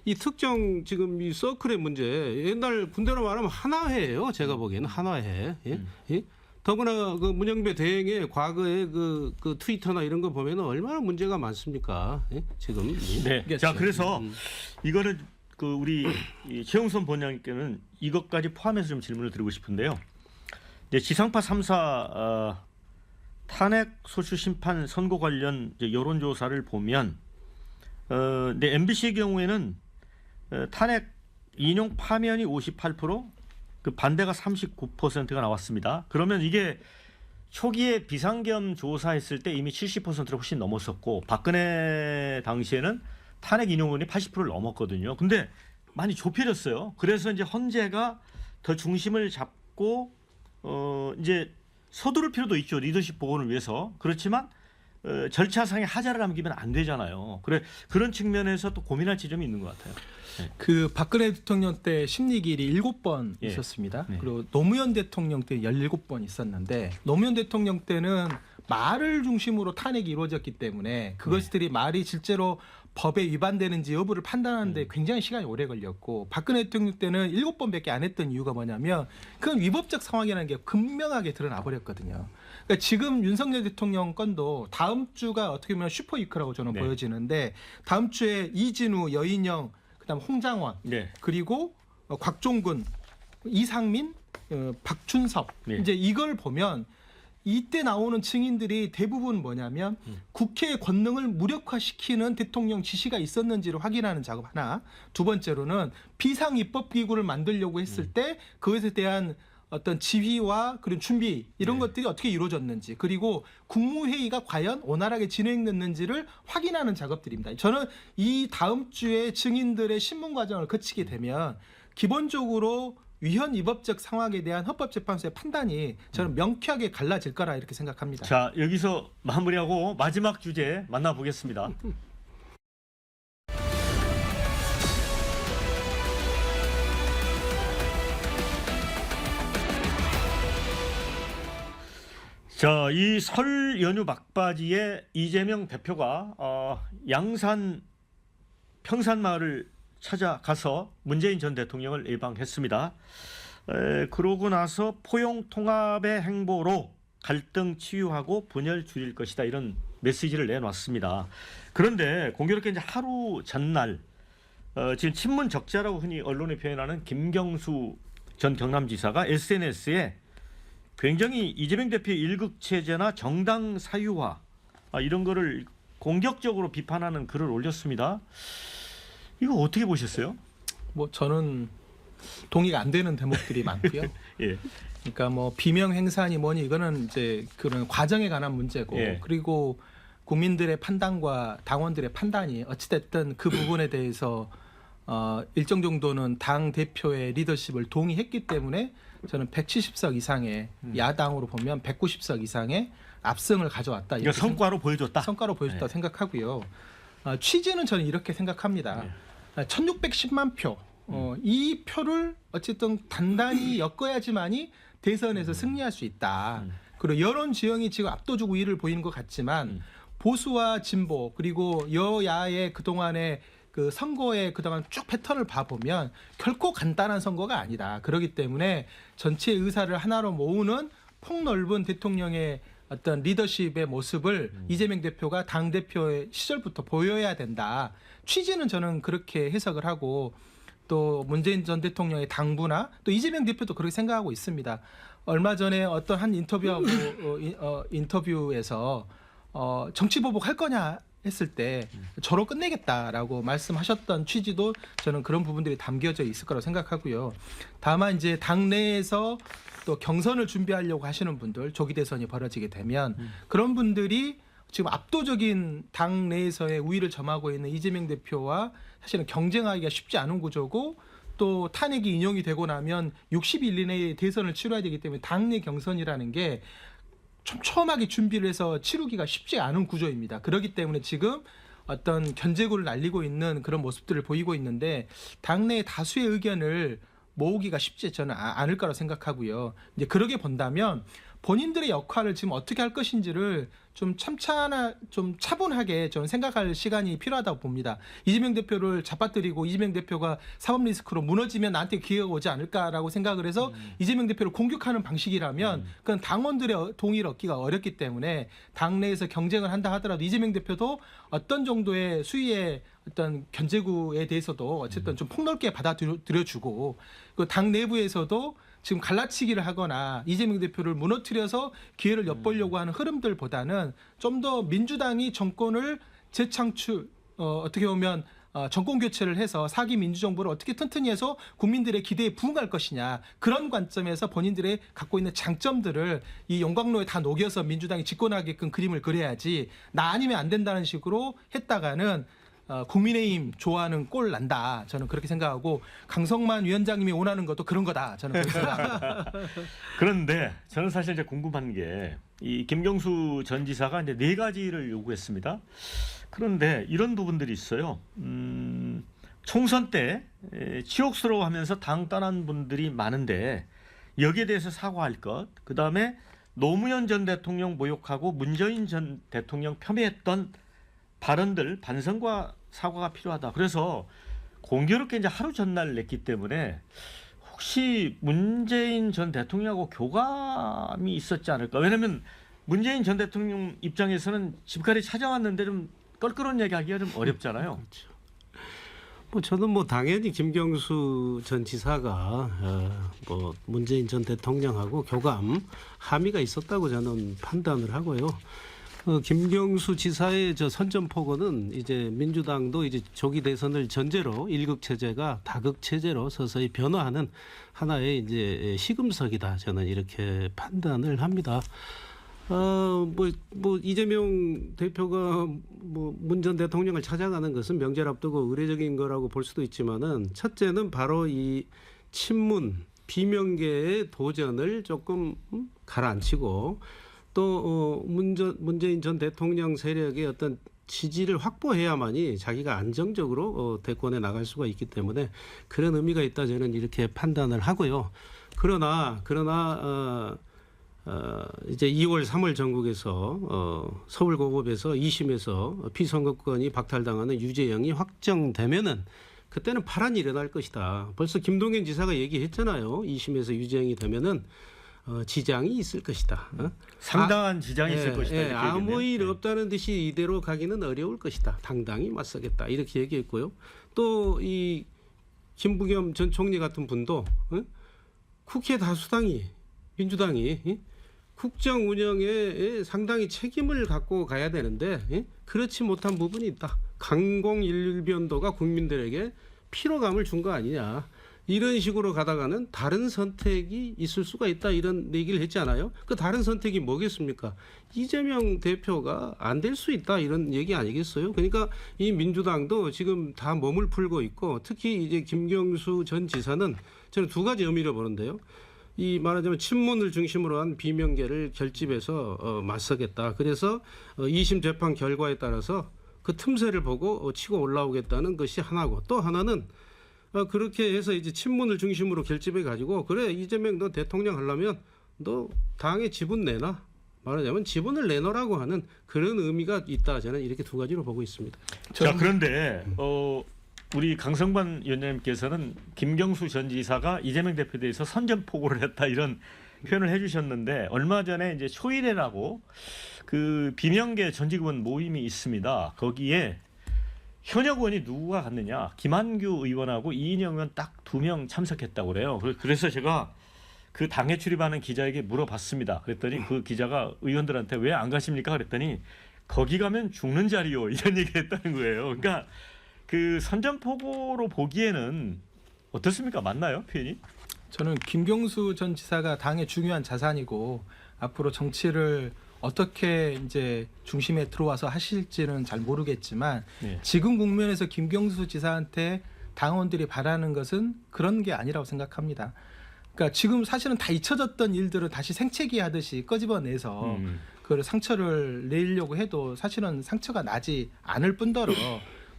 Speaker 2: 이 특정 지금 이 서클의 문제, 옛날 군대로 말하면 한화회예요. 제가 보기에는 한화회. 예? 더구나 그 문영배 대행의 과거의 그 트위터나 이런 거 보면 얼마나 문제가 많습니까? 예? 지금.
Speaker 1: 네. 자, 그래서 이거는 우리 최영선 본장님께는 이것까지 포함해서 좀 질문을 드리고 싶은데요. 이제 지상파 3사 탄핵 소추 심판 선고 관련 여론조사를 보면, MBC의 경우에는 탄핵 인용 파면이 58%, 그 반대가 39%가 나왔습니다. 그러면 이게 초기에 비상겸 조사했을 때 이미 70%를 훨씬 넘었었고 박근혜 당시에는 탄핵 인용률이 80%를 넘었거든요. 근데 많이 좁혀졌어요. 그래서 이제 헌재가 더 중심을 잡고 이제 서두를 필요도 있죠. 리더십 복원을 위해서. 그렇지만 절차상의 하자를 남기면 안 되잖아요. 그래 그런 측면에서 또 고민할 지점이 있는 것 같아요.
Speaker 3: 그 박근혜 대통령 때 심리기일이 7번
Speaker 1: 예.
Speaker 3: 있었습니다.
Speaker 1: 네.
Speaker 3: 그리고 노무현 대통령 때 17번 있었는데 노무현 대통령 때는 말을 중심으로 탄핵이 이루어졌기 때문에 그것들이 말이 실제로 법에 위반되는지 여부를 판단하는데 굉장히 시간이 오래 걸렸고 박근혜 대통령 때는 7번밖에 안 했던 이유가 뭐냐면 그건 위법적 상황이라는 게 분명하게 드러나 버렸거든요. 그러니까 지금 윤석열 대통령 건도 다음 주가 어떻게 보면 슈퍼위크라고 저는
Speaker 1: 네.
Speaker 3: 보여지는데 다음 주에 이진우, 여인영, 그다음 홍장원
Speaker 1: 네.
Speaker 3: 그리고 곽종근, 이상민, 박준섭
Speaker 1: 네.
Speaker 3: 이제 이걸 보면 이때 나오는 증인들이 대부분 뭐냐면 국회의 권능을 무력화시키는 대통령 지시가 있었는지를 확인하는 작업 하나. 두 번째로는 비상입법기구를 만들려고 했을 때 그것에 대한 어떤 지휘와 그런 준비 이런 것들이 어떻게 이루어졌는지 그리고 국무회의가 과연 원활하게 진행됐는지를 확인하는 작업들입니다. 저는 이 다음 주에 증인들의 신문 과정을 거치게 되면 기본적으로 위헌 위법적 상황에 대한 헌법재판소의 판단이 저는 명쾌하게 갈라질 거라 이렇게 생각합니다.
Speaker 1: 자 여기서 마무리하고 마지막 주제 만나보겠습니다. 자, 이 설 연휴 막바지에 이재명 대표가 양산 평산마을을 찾아가서 문재인 전 대통령을 예방했습니다. 그러고 나서 포용 통합의 행보로 갈등 치유하고 분열 줄일 것이다 이런 메시지를 내놨습니다. 그런데 공교롭게 이제 하루 전날 지금 친문 적자라고 흔히 언론에 표현하는 김경수 전 경남지사가 SNS에 굉장히 이재명 대표의 일극체제나 정당 사유화 이런 거를 공격적으로 비판하는 글을 올렸습니다. 이거 어떻게 보셨어요?
Speaker 3: 뭐 저는 동의가 안 되는 대목들이 많고요.
Speaker 1: 예.
Speaker 3: 그러니까 뭐 비명 행사니 뭐니 이거는 이제 그런 과정에 관한 문제고
Speaker 1: 예.
Speaker 3: 그리고 국민들의 판단과 당원들의 판단이 어찌됐든 그 부분에 대해서 일정 정도는 당 대표의 리더십을 동의했기 때문에 저는 170석 이상의 야당으로 보면 190석 이상의 압승을 가져왔다.
Speaker 1: 이거 성과로 보여줬다.
Speaker 3: 성과로 보여줬다
Speaker 1: 네.
Speaker 3: 생각하고요. 취지는 저는 이렇게 생각합니다. 1610만 표. 이 표를 어쨌든 단단히 엮어야지만이 대선에서 승리할 수 있다. 그리고 여론 지형이 지금 압도적 우위를 보이는 것 같지만 보수와 진보 그리고 여야의 그동안의 그 선거의 그동안 쭉 패턴을 봐보면 결코 간단한 선거가 아니다. 그렇기 때문에 전체 의사를 하나로 모으는 폭넓은 대통령의 어떤 리더십의 모습을 이재명 대표가 당대표의 시절부터 보여야 된다. 취지는 저는 그렇게 해석을 하고 또 문재인 전 대통령의 당부나 또 이재명 대표도 그렇게 생각하고 있습니다. 얼마 전에 어떤 한 인터뷰에서 정치보복 할 거냐 했을 때 저로 끝내겠다라고 말씀하셨던 취지도 저는 그런 부분들이 담겨져 있을 거라고 생각하고요. 다만 이제 당내에서 또 경선을 준비하려고 하시는 분들 조기 대선이 벌어지게 되면 그런 분들이 지금 압도적인 당 내에서의 우위를 점하고 있는 이재명 대표와 사실은 경쟁하기가 쉽지 않은 구조고 또 탄핵이 인용이 되고 나면 60일 이내에 대선을 치러야 되기 때문에 당내 경선이라는 게 촘촘하게 준비를 해서 치르기가 쉽지 않은 구조입니다. 그렇기 때문에 지금 어떤 견제구를 날리고 있는 그런 모습들을 보이고 있는데 당내 다수의 의견을 모으기가 쉽지 저는 않을 거라고 생각하고요. 이제 그러게 본다면 본인들의 역할을 지금 어떻게 할 것인지를 좀 차분하게 좀 생각할 시간이 필요하다고 봅니다. 이재명 대표를 잡아뜨리고 이재명 대표가 사법 리스크로 무너지면 나한테 기회가 오지 않을까라고 생각을 해서 이재명 대표를 공격하는 방식이라면 그건 당원들의 동의를 얻기가 어렵기 때문에 당내에서 경쟁을 한다 하더라도 이재명 대표도 어떤 정도의 수위의 어떤 견제구에 대해서도 어쨌든 좀 폭넓게 받아들여주고 그 당 내부에서도 지금 갈라치기를 하거나 이재명 대표를 무너뜨려서 기회를 엿보려고 하는 흐름들보다는 좀 더 민주당이 정권을 재창출 어떻게 보면 정권 교체를 해서 4기 민주정부를 어떻게 튼튼히 해서 국민들의 기대에 부응할 것이냐 그런 관점에서 본인들의 갖고 있는 장점들을 이 용광로에 다 녹여서 민주당이 집권하게끔 그림을 그려야지 나 아니면 안 된다는 식으로 했다가는 국민의힘 좋아하는 꼴 난다. 저는 그렇게 생각하고 강성만 위원장님이 원하는 것도 그런 거다. 저는 그렇게 생각합니다.
Speaker 1: 그런데 저는 사실 이제 궁금한 게 이 김경수 전 지사가 이제 4가지를 요구했습니다. 그런데 이런 부분들이 있어요. 총선 때 치욕스러워하면서 당 떠난 분들이 많은데 여기에 대해서 사과할 것. 그다음에 노무현 전 대통령 모욕하고 문재인 전 대통령 폄훼했던 발언들 반성과 사과가 필요하다. 그래서 공교롭게 이제 하루 전날 냈기 때문에 혹시 문재인 전 대통령하고 교감이 있었지 않을까? 왜냐하면 문재인 전 대통령 입장에서는 집까지 찾아왔는데 좀 껄끄러운 얘기하기가 좀 어렵잖아요.
Speaker 2: 그렇죠. 뭐 저는 뭐 당연히 김경수 전 지사가 뭐 문재인 전 대통령하고 교감 함의가 있었다고 저는 판단을 하고요. 김경수 지사의 저 선전포고는 이제 민주당도 이제 조기 대선을 전제로 일극 체제가 다극 체제로 서서히 변화하는 하나의 이제 시금석이다. 저는 이렇게 판단을 합니다. 뭐 이재명 대표가 뭐 문 전 대통령을 찾아가는 것은 명절 앞두고 의례적인 거라고 볼 수도 있지만은 첫째는 바로 이 친문 비명계의 도전을 조금 가라앉히고 또 문재인 전 대통령 세력의 어떤 지지를 확보해야만이 자기가 안정적으로 대권에 나갈 수가 있기 때문에 그런 의미가 있다 저는 이렇게 판단을 하고요. 그러나 이제 2월 3월 전국에서 서울고법에서 2심에서 피선거권이 박탈당하는 유죄형이 확정되면은 그때는 파란이 일어날 것이다. 벌써 김동연 지사가 얘기했잖아요. 2심에서 유죄형이 되면은 지장이 있을 것이다.
Speaker 1: 상당한 지장이 있을 것이다. 이렇게
Speaker 2: 아무 일
Speaker 1: 얘기했네요.
Speaker 2: 없다는 듯이 이대로 가기는 어려울 것이다. 당당히 맞서겠다. 이렇게 얘기했고요. 또 이 김부겸 전 총리 같은 분도 국회 다수당이 민주당이 국정 운영에 상당히 책임을 갖고 가야 되는데 그렇지 못한 부분이 있다. 강공일변도가 국민들에게 피로감을 준 거 아니냐. 이런 식으로 가다가는 다른 선택이 있을 수가 있다 이런 얘기를 했잖아요. 그 다른 선택이 뭐겠습니까? 이재명 대표가 안 될 수 있다 이런 얘기 아니겠어요? 그러니까 이 민주당도 지금 다 몸을 풀고 있고 특히 이제 김경수 전 지사는 저는 2가지 의미로 보는데요. 이 말하자면 친문을 중심으로 한 비명계를 결집해서 맞서겠다. 그래서 2심 재판 결과에 따라서 그 틈새를 보고 치고 올라오겠다는 것이 하나고 또 하나는 그렇게 해서 이제 친문을 중심으로 결집해 가지고 그래 이재명 너 대통령 하려면 너 당에 지분 내놔. 말하자면 지분을 내놓으라고 하는 그런 의미가 있다. 저는 이렇게 2가지로 보고 있습니다.
Speaker 1: 자, 그런데 우리 강성관 위원장님께서는 김경수 전 지사가 이재명 대표에 대해서 선전포고를 했다 이런 표현을 해주셨는데 얼마 전에 이제 초일회라고 그 비명계 전직의원 모임이 있습니다. 거기에 현역 의원이 누가 갔느냐? 김한규 의원하고 이인영 의원 딱 2명 참석했다고 그래요. 그래서 제가 그 당에 출입하는 기자에게 물어봤습니다. 그랬더니 그 기자가 의원들한테 왜 안 가십니까? 그랬더니 거기 가면 죽는 자리요 이런 얘기했다는 거예요. 그러니까 그 선전포고로 보기에는 어떻습니까? 맞나요, 표현이?
Speaker 3: 저는 김경수 전 지사가 당의 중요한 자산이고 앞으로 정치를 어떻게 이제 중심에 들어와서 하실지는 잘 모르겠지만
Speaker 1: 네.
Speaker 3: 지금 국면에서 김경수 지사한테 당원들이 바라는 것은 그런 게 아니라고 생각합니다. 그러니까 지금 사실은 다 잊혀졌던 일들을 다시 생채기 하듯이 끄집어내서 그 상처를 내려고 해도 사실은 상처가 나지 않을 뿐더러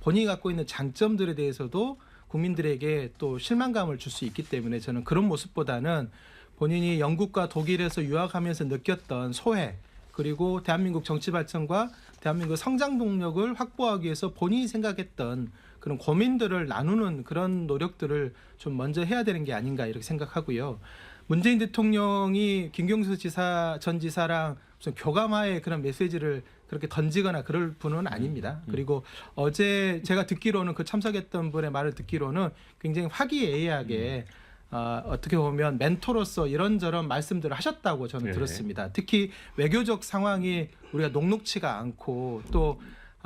Speaker 3: 본인이 갖고 있는 장점들에 대해서도 국민들에게 또 실망감을 줄 수 있기 때문에 저는 그런 모습보다는 본인이 영국과 독일에서 유학하면서 느꼈던 소회 그리고 대한민국 정치 발전과 대한민국 성장 동력을 확보하기 위해서 본인이 생각했던 그런 고민들을 나누는 그런 노력들을 좀 먼저 해야 되는 게 아닌가 이렇게 생각하고요. 문재인 대통령이 김경수 전 지사랑 무슨 교감화의 그런 메시지를 그렇게 던지거나 그럴 분은 아닙니다. 그리고 어제 제가 듣기로는 그 참석했던 분의 말을 듣기로는 굉장히 화기애애하게 어떻게 보면 멘토로서 이런저런 말씀들을 하셨다고 저는
Speaker 1: 네.
Speaker 3: 들었습니다. 특히 외교적 상황이 우리가 녹록치가 않고 또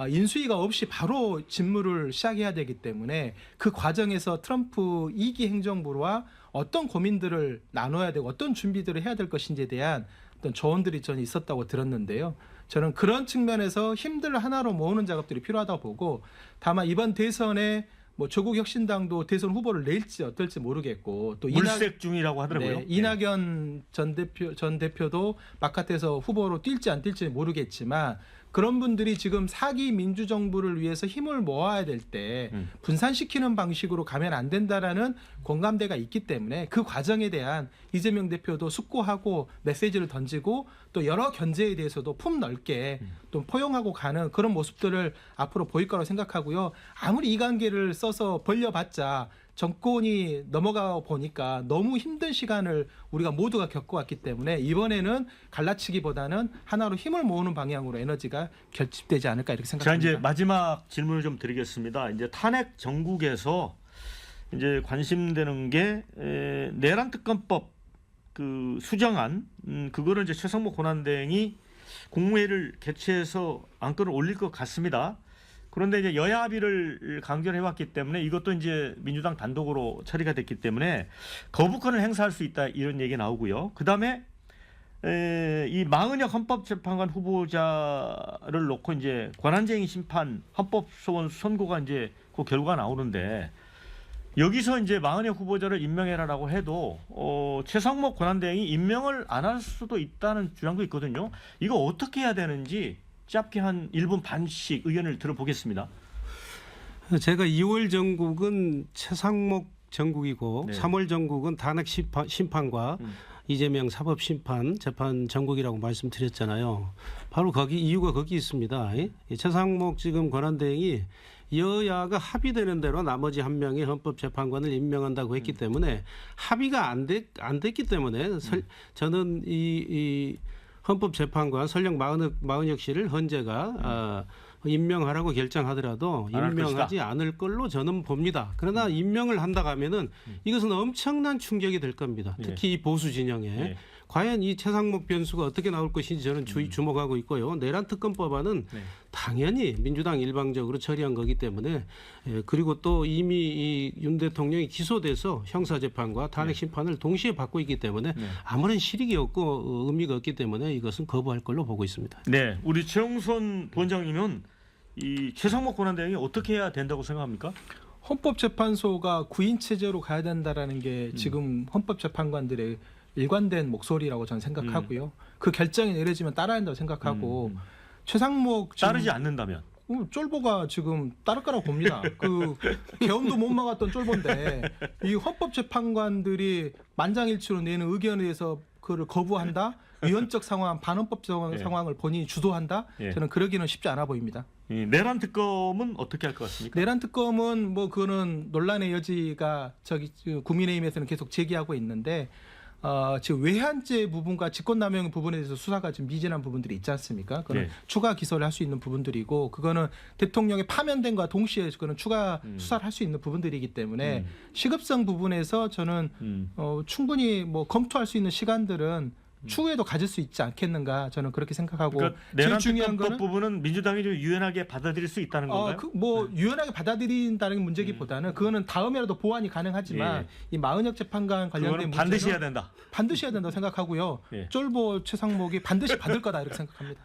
Speaker 3: 인수위가 없이 바로 직무를 시작해야 되기 때문에 그 과정에서 트럼프 2기 행정부와 어떤 고민들을 나눠야 되고 어떤 준비들을 해야 될 것인지에 대한 어떤 조언들이 저는 있었다고 들었는데요. 저는 그런 측면에서 힘들 하나로 모으는 작업들이 필요하다고 보고 다만 이번 대선에 뭐 조국혁신당도 대선 후보를 낼지 어떨지 모르겠고 또
Speaker 1: 물색 중이라고 하더라고요.
Speaker 3: 네, 이낙연 전 대표도 바깥에서 후보로 뛸지 안 뛸지 모르겠지만 그런 분들이 지금 사기 민주정부를 위해서 힘을 모아야 될 때 분산시키는 방식으로 가면 안 된다라는 공감대가 있기 때문에 그 과정에 대한 이재명 대표도 숙고하고 메시지를 던지고 또 여러 견제에 대해서도 폭넓게 또 포용하고 가는 그런 모습들을 앞으로 보일 거라고 생각하고요. 아무리 이관계를 써서 벌려봤자 정권이 넘어가 보니까 너무 힘든 시간을 우리가 모두가 겪어왔기 때문에 이번에는 갈라치기보다는 하나로 힘을 모으는 방향으로 에너지가 결집되지 않을까 이렇게
Speaker 1: 자,
Speaker 3: 생각합니다.
Speaker 1: 이제 마지막 질문을 좀 드리겠습니다. 이제 탄핵 정국에서 이제 관심되는 게 내란 특검법 그 수정안 그거를 이제 최상목 권한대행이 국무회의를 개최해서 안건을 올릴 것 같습니다. 그런데 이제 여야 합의를 강조를 해왔기 때문에 이것도 이제 민주당 단독으로 처리가 됐기 때문에 거부권을 행사할 수 있다 이런 얘기 나오고요. 그 다음에 이 마은혁 헌법재판관 후보자를 놓고 이제 권한쟁의 심판 헌법소원 선고가 이제 그 결과가 나오는데 여기서 이제 마은혁 후보자를 임명해라라고 해도 최상목 권한대행이 임명을 안 할 수도 있다는 주장도 있거든요. 이거 어떻게 해야 되는지 짧게 한 1분 반씩 의견을 들어보겠습니다.
Speaker 2: 제가 2월 정국은 최상목 정국이고
Speaker 1: 네.
Speaker 2: 3월 정국은 탄핵 심판과 이재명 사법심판 재판 정국이라고 말씀드렸잖아요. 바로 거기 이유가 거기 있습니다. 이 최상목 지금 권한대행이 여야가 합의되는 대로 나머지 한 명의 헌법재판관을 임명한다고 했기 때문에 합의가 안 됐기 때문에 저는 이 헌법재판관 설령 마은혁 씨를 헌재가 임명하라고 결정하더라도 임명하지 않을 걸로 저는 봅니다. 그러나 임명을 한다고 하면은 이것은 엄청난 충격이 될 겁니다. 특히 이 보수 진영에. 과연 이 최상목 변수가 어떻게 나올 것인지 저는 주목하고 있고요. 내란 특검법안은 당연히 민주당 일방적으로 처리한 거기 때문에 그리고 또 이미 이 윤 대통령이 기소돼서 형사재판과 탄핵 심판을 동시에 받고 있기 때문에 아무런 실익이 없고 의미가 없기 때문에 이것은 거부할 걸로 보고 있습니다.
Speaker 1: 네, 우리 최영선 부원장님은 이 최상목 권한대행이 어떻게 해야 된다고 생각합니까?
Speaker 3: 헌법재판소가 9인 체제로 가야 된다라는 게 지금 헌법재판관들의 일관된 목소리라고 저는 생각하고요. 그 결정이 내려지면 따라야 한다고 생각하고 최상목 지금
Speaker 1: 따르지 않는다면
Speaker 3: 쫄보가 지금 따를 거라고 봅니다. 그 계엄도 못 막았던 쫄보인데 이 헌법재판관들이 만장일치로 내는 의견에 대해서 그를 거부한다. 위헌적 상황, 반헌법 상황을 본인이 주도한다. 저는 그러기는 쉽지 않아 보입니다.
Speaker 1: 내란 특검은 어떻게 할 것 같습니까?
Speaker 3: 내란 특검은 뭐 그거는 논란의 여지가 국민의힘에서는 계속 제기하고 있는데 지금 외환죄 부분과 직권남용 부분에 대해서 수사가 지금 미진한 부분들이 있지 않습니까? 그거는 추가 기소를 할 수 있는 부분들이고 그거는 대통령의 파면된과 동시에 그거는 추가 수사를 할 수 있는 부분들이기 때문에 시급성 부분에서 저는 충분히 뭐 검토할 수 있는 시간들은 추후에도 가질 수 있지 않겠는가 저는 그렇게 생각하고
Speaker 1: 그러니까
Speaker 3: 제일
Speaker 1: 내란
Speaker 3: 중요한
Speaker 1: 특검법
Speaker 3: 거는
Speaker 1: 부분은 민주당이 좀 유연하게 받아들일 수 있다는 건가요?
Speaker 3: 뭐 유연하게 받아들인다는 문제기보다는 그거는 다음에라도 보완이 가능하지만 이 마은혁 재판관 관련된
Speaker 1: 그거는 반드시
Speaker 3: 문제는
Speaker 1: 해야 된다.
Speaker 3: 반드시 해야 된다고 생각하고요. 쫄보 최상목이 반드시 받을 거다 이렇게 생각합니다.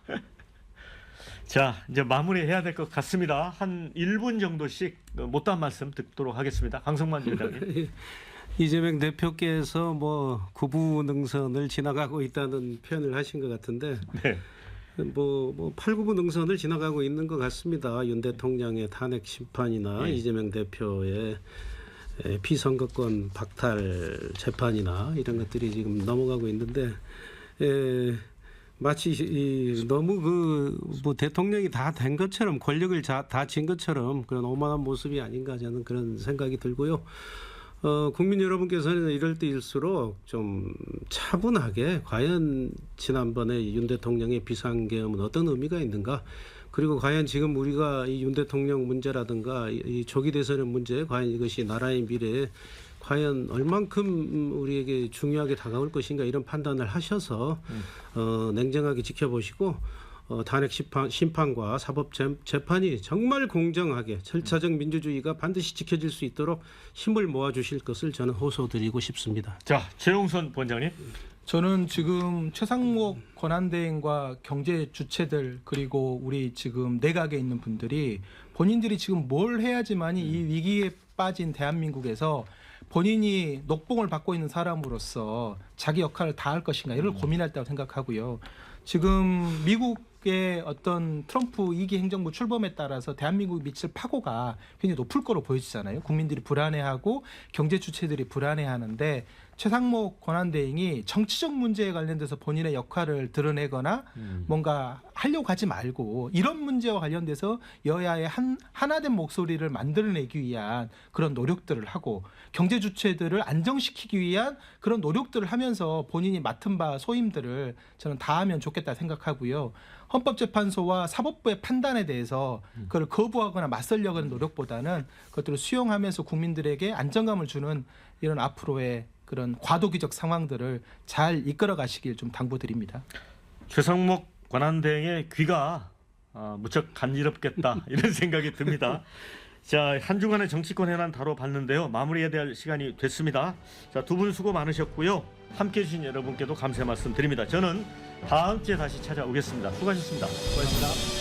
Speaker 1: 자, 이제 마무리해야 될 것 같습니다. 한 1분 정도씩 못다한 말씀 듣도록 하겠습니다. 강성만 위원장님.
Speaker 2: 이재명 대표께서 뭐 구부능선을 지나가고 있다는 표현을 하신 것 같은데 뭐 8, 9부 능선을 지나가고 있는 것 같습니다. 윤 대통령의 탄핵 심판이나 이재명 대표의 피선거권 박탈 재판이나 이런 것들이 지금 넘어가고 있는데 마치 너무 뭐 대통령이 다 된 것처럼 권력을 다 쥔 것처럼 그런 오만한 모습이 아닌가 저는 그런 생각이 들고요. 국민 여러분께서는 이럴 때일수록 좀 차분하게 과연 지난번에 윤 대통령의 비상계엄은 어떤 의미가 있는가 그리고 과연 지금 우리가 이 윤 대통령 문제라든가 이 조기 대선의 문제 과연 이것이 나라의 미래에 과연 얼만큼 우리에게 중요하게 다가올 것인가 이런 판단을 하셔서 냉정하게 지켜보시고 탄핵 심판과 사법 재판이 정말 공정하게 절차적 민주주의가 반드시 지켜질 수 있도록 힘을 모아주실 것을 저는 호소드리고 싶습니다.
Speaker 1: 자, 최용선 부원장님.
Speaker 3: 저는 지금 최상목 권한대행과 경제 주체들 그리고 우리 지금 내각에 있는 분들이 본인들이 지금 뭘 해야지만이 이 위기에 빠진 대한민국에서 본인이 녹봉을 받고 있는 사람으로서 자기 역할을 다할 것인가 이를 고민할 때라고 생각하고요. 지금 미국의 어떤 트럼프 2기 행정부 출범에 따라서 대한민국이 미칠 파고가 굉장히 높을 거로 보여지잖아요. 국민들이 불안해하고 경제 주체들이 불안해하는데 최상목 권한대행이 정치적 문제에 관련돼서 본인의 역할을 드러내거나 뭔가 하려고 하지 말고 이런 문제와 관련돼서 여야의 하나된 목소리를 만들어내기 위한 그런 노력들을 하고 경제 주체들을 안정시키기 위한 그런 노력들을 하면서 본인이 맡은 바 소임들을 저는 다하면 좋겠다 생각하고요. 헌법재판소와 사법부의 판단에 대해서 그걸 거부하거나 맞서려고 하는 노력보다는 그것들을 수용하면서 국민들에게 안정감을 주는 이런 앞으로의 그런 과도기적 상황들을 잘 이끌어 가시길 좀 당부드립니다.
Speaker 1: 최상목 권한대행의 귀가 무척 간지럽겠다 이런 생각이 듭니다. 자, 한 주간의 정치권 현안 다뤄봤는데요. 마무리해야 될 시간이 됐습니다. 자, 두 분 수고 많으셨고요. 함께해 주신 여러분께도 감사 말씀드립니다. 저는 다음 주에 다시 찾아오겠습니다. 수고하셨습니다.
Speaker 3: 고맙습니다.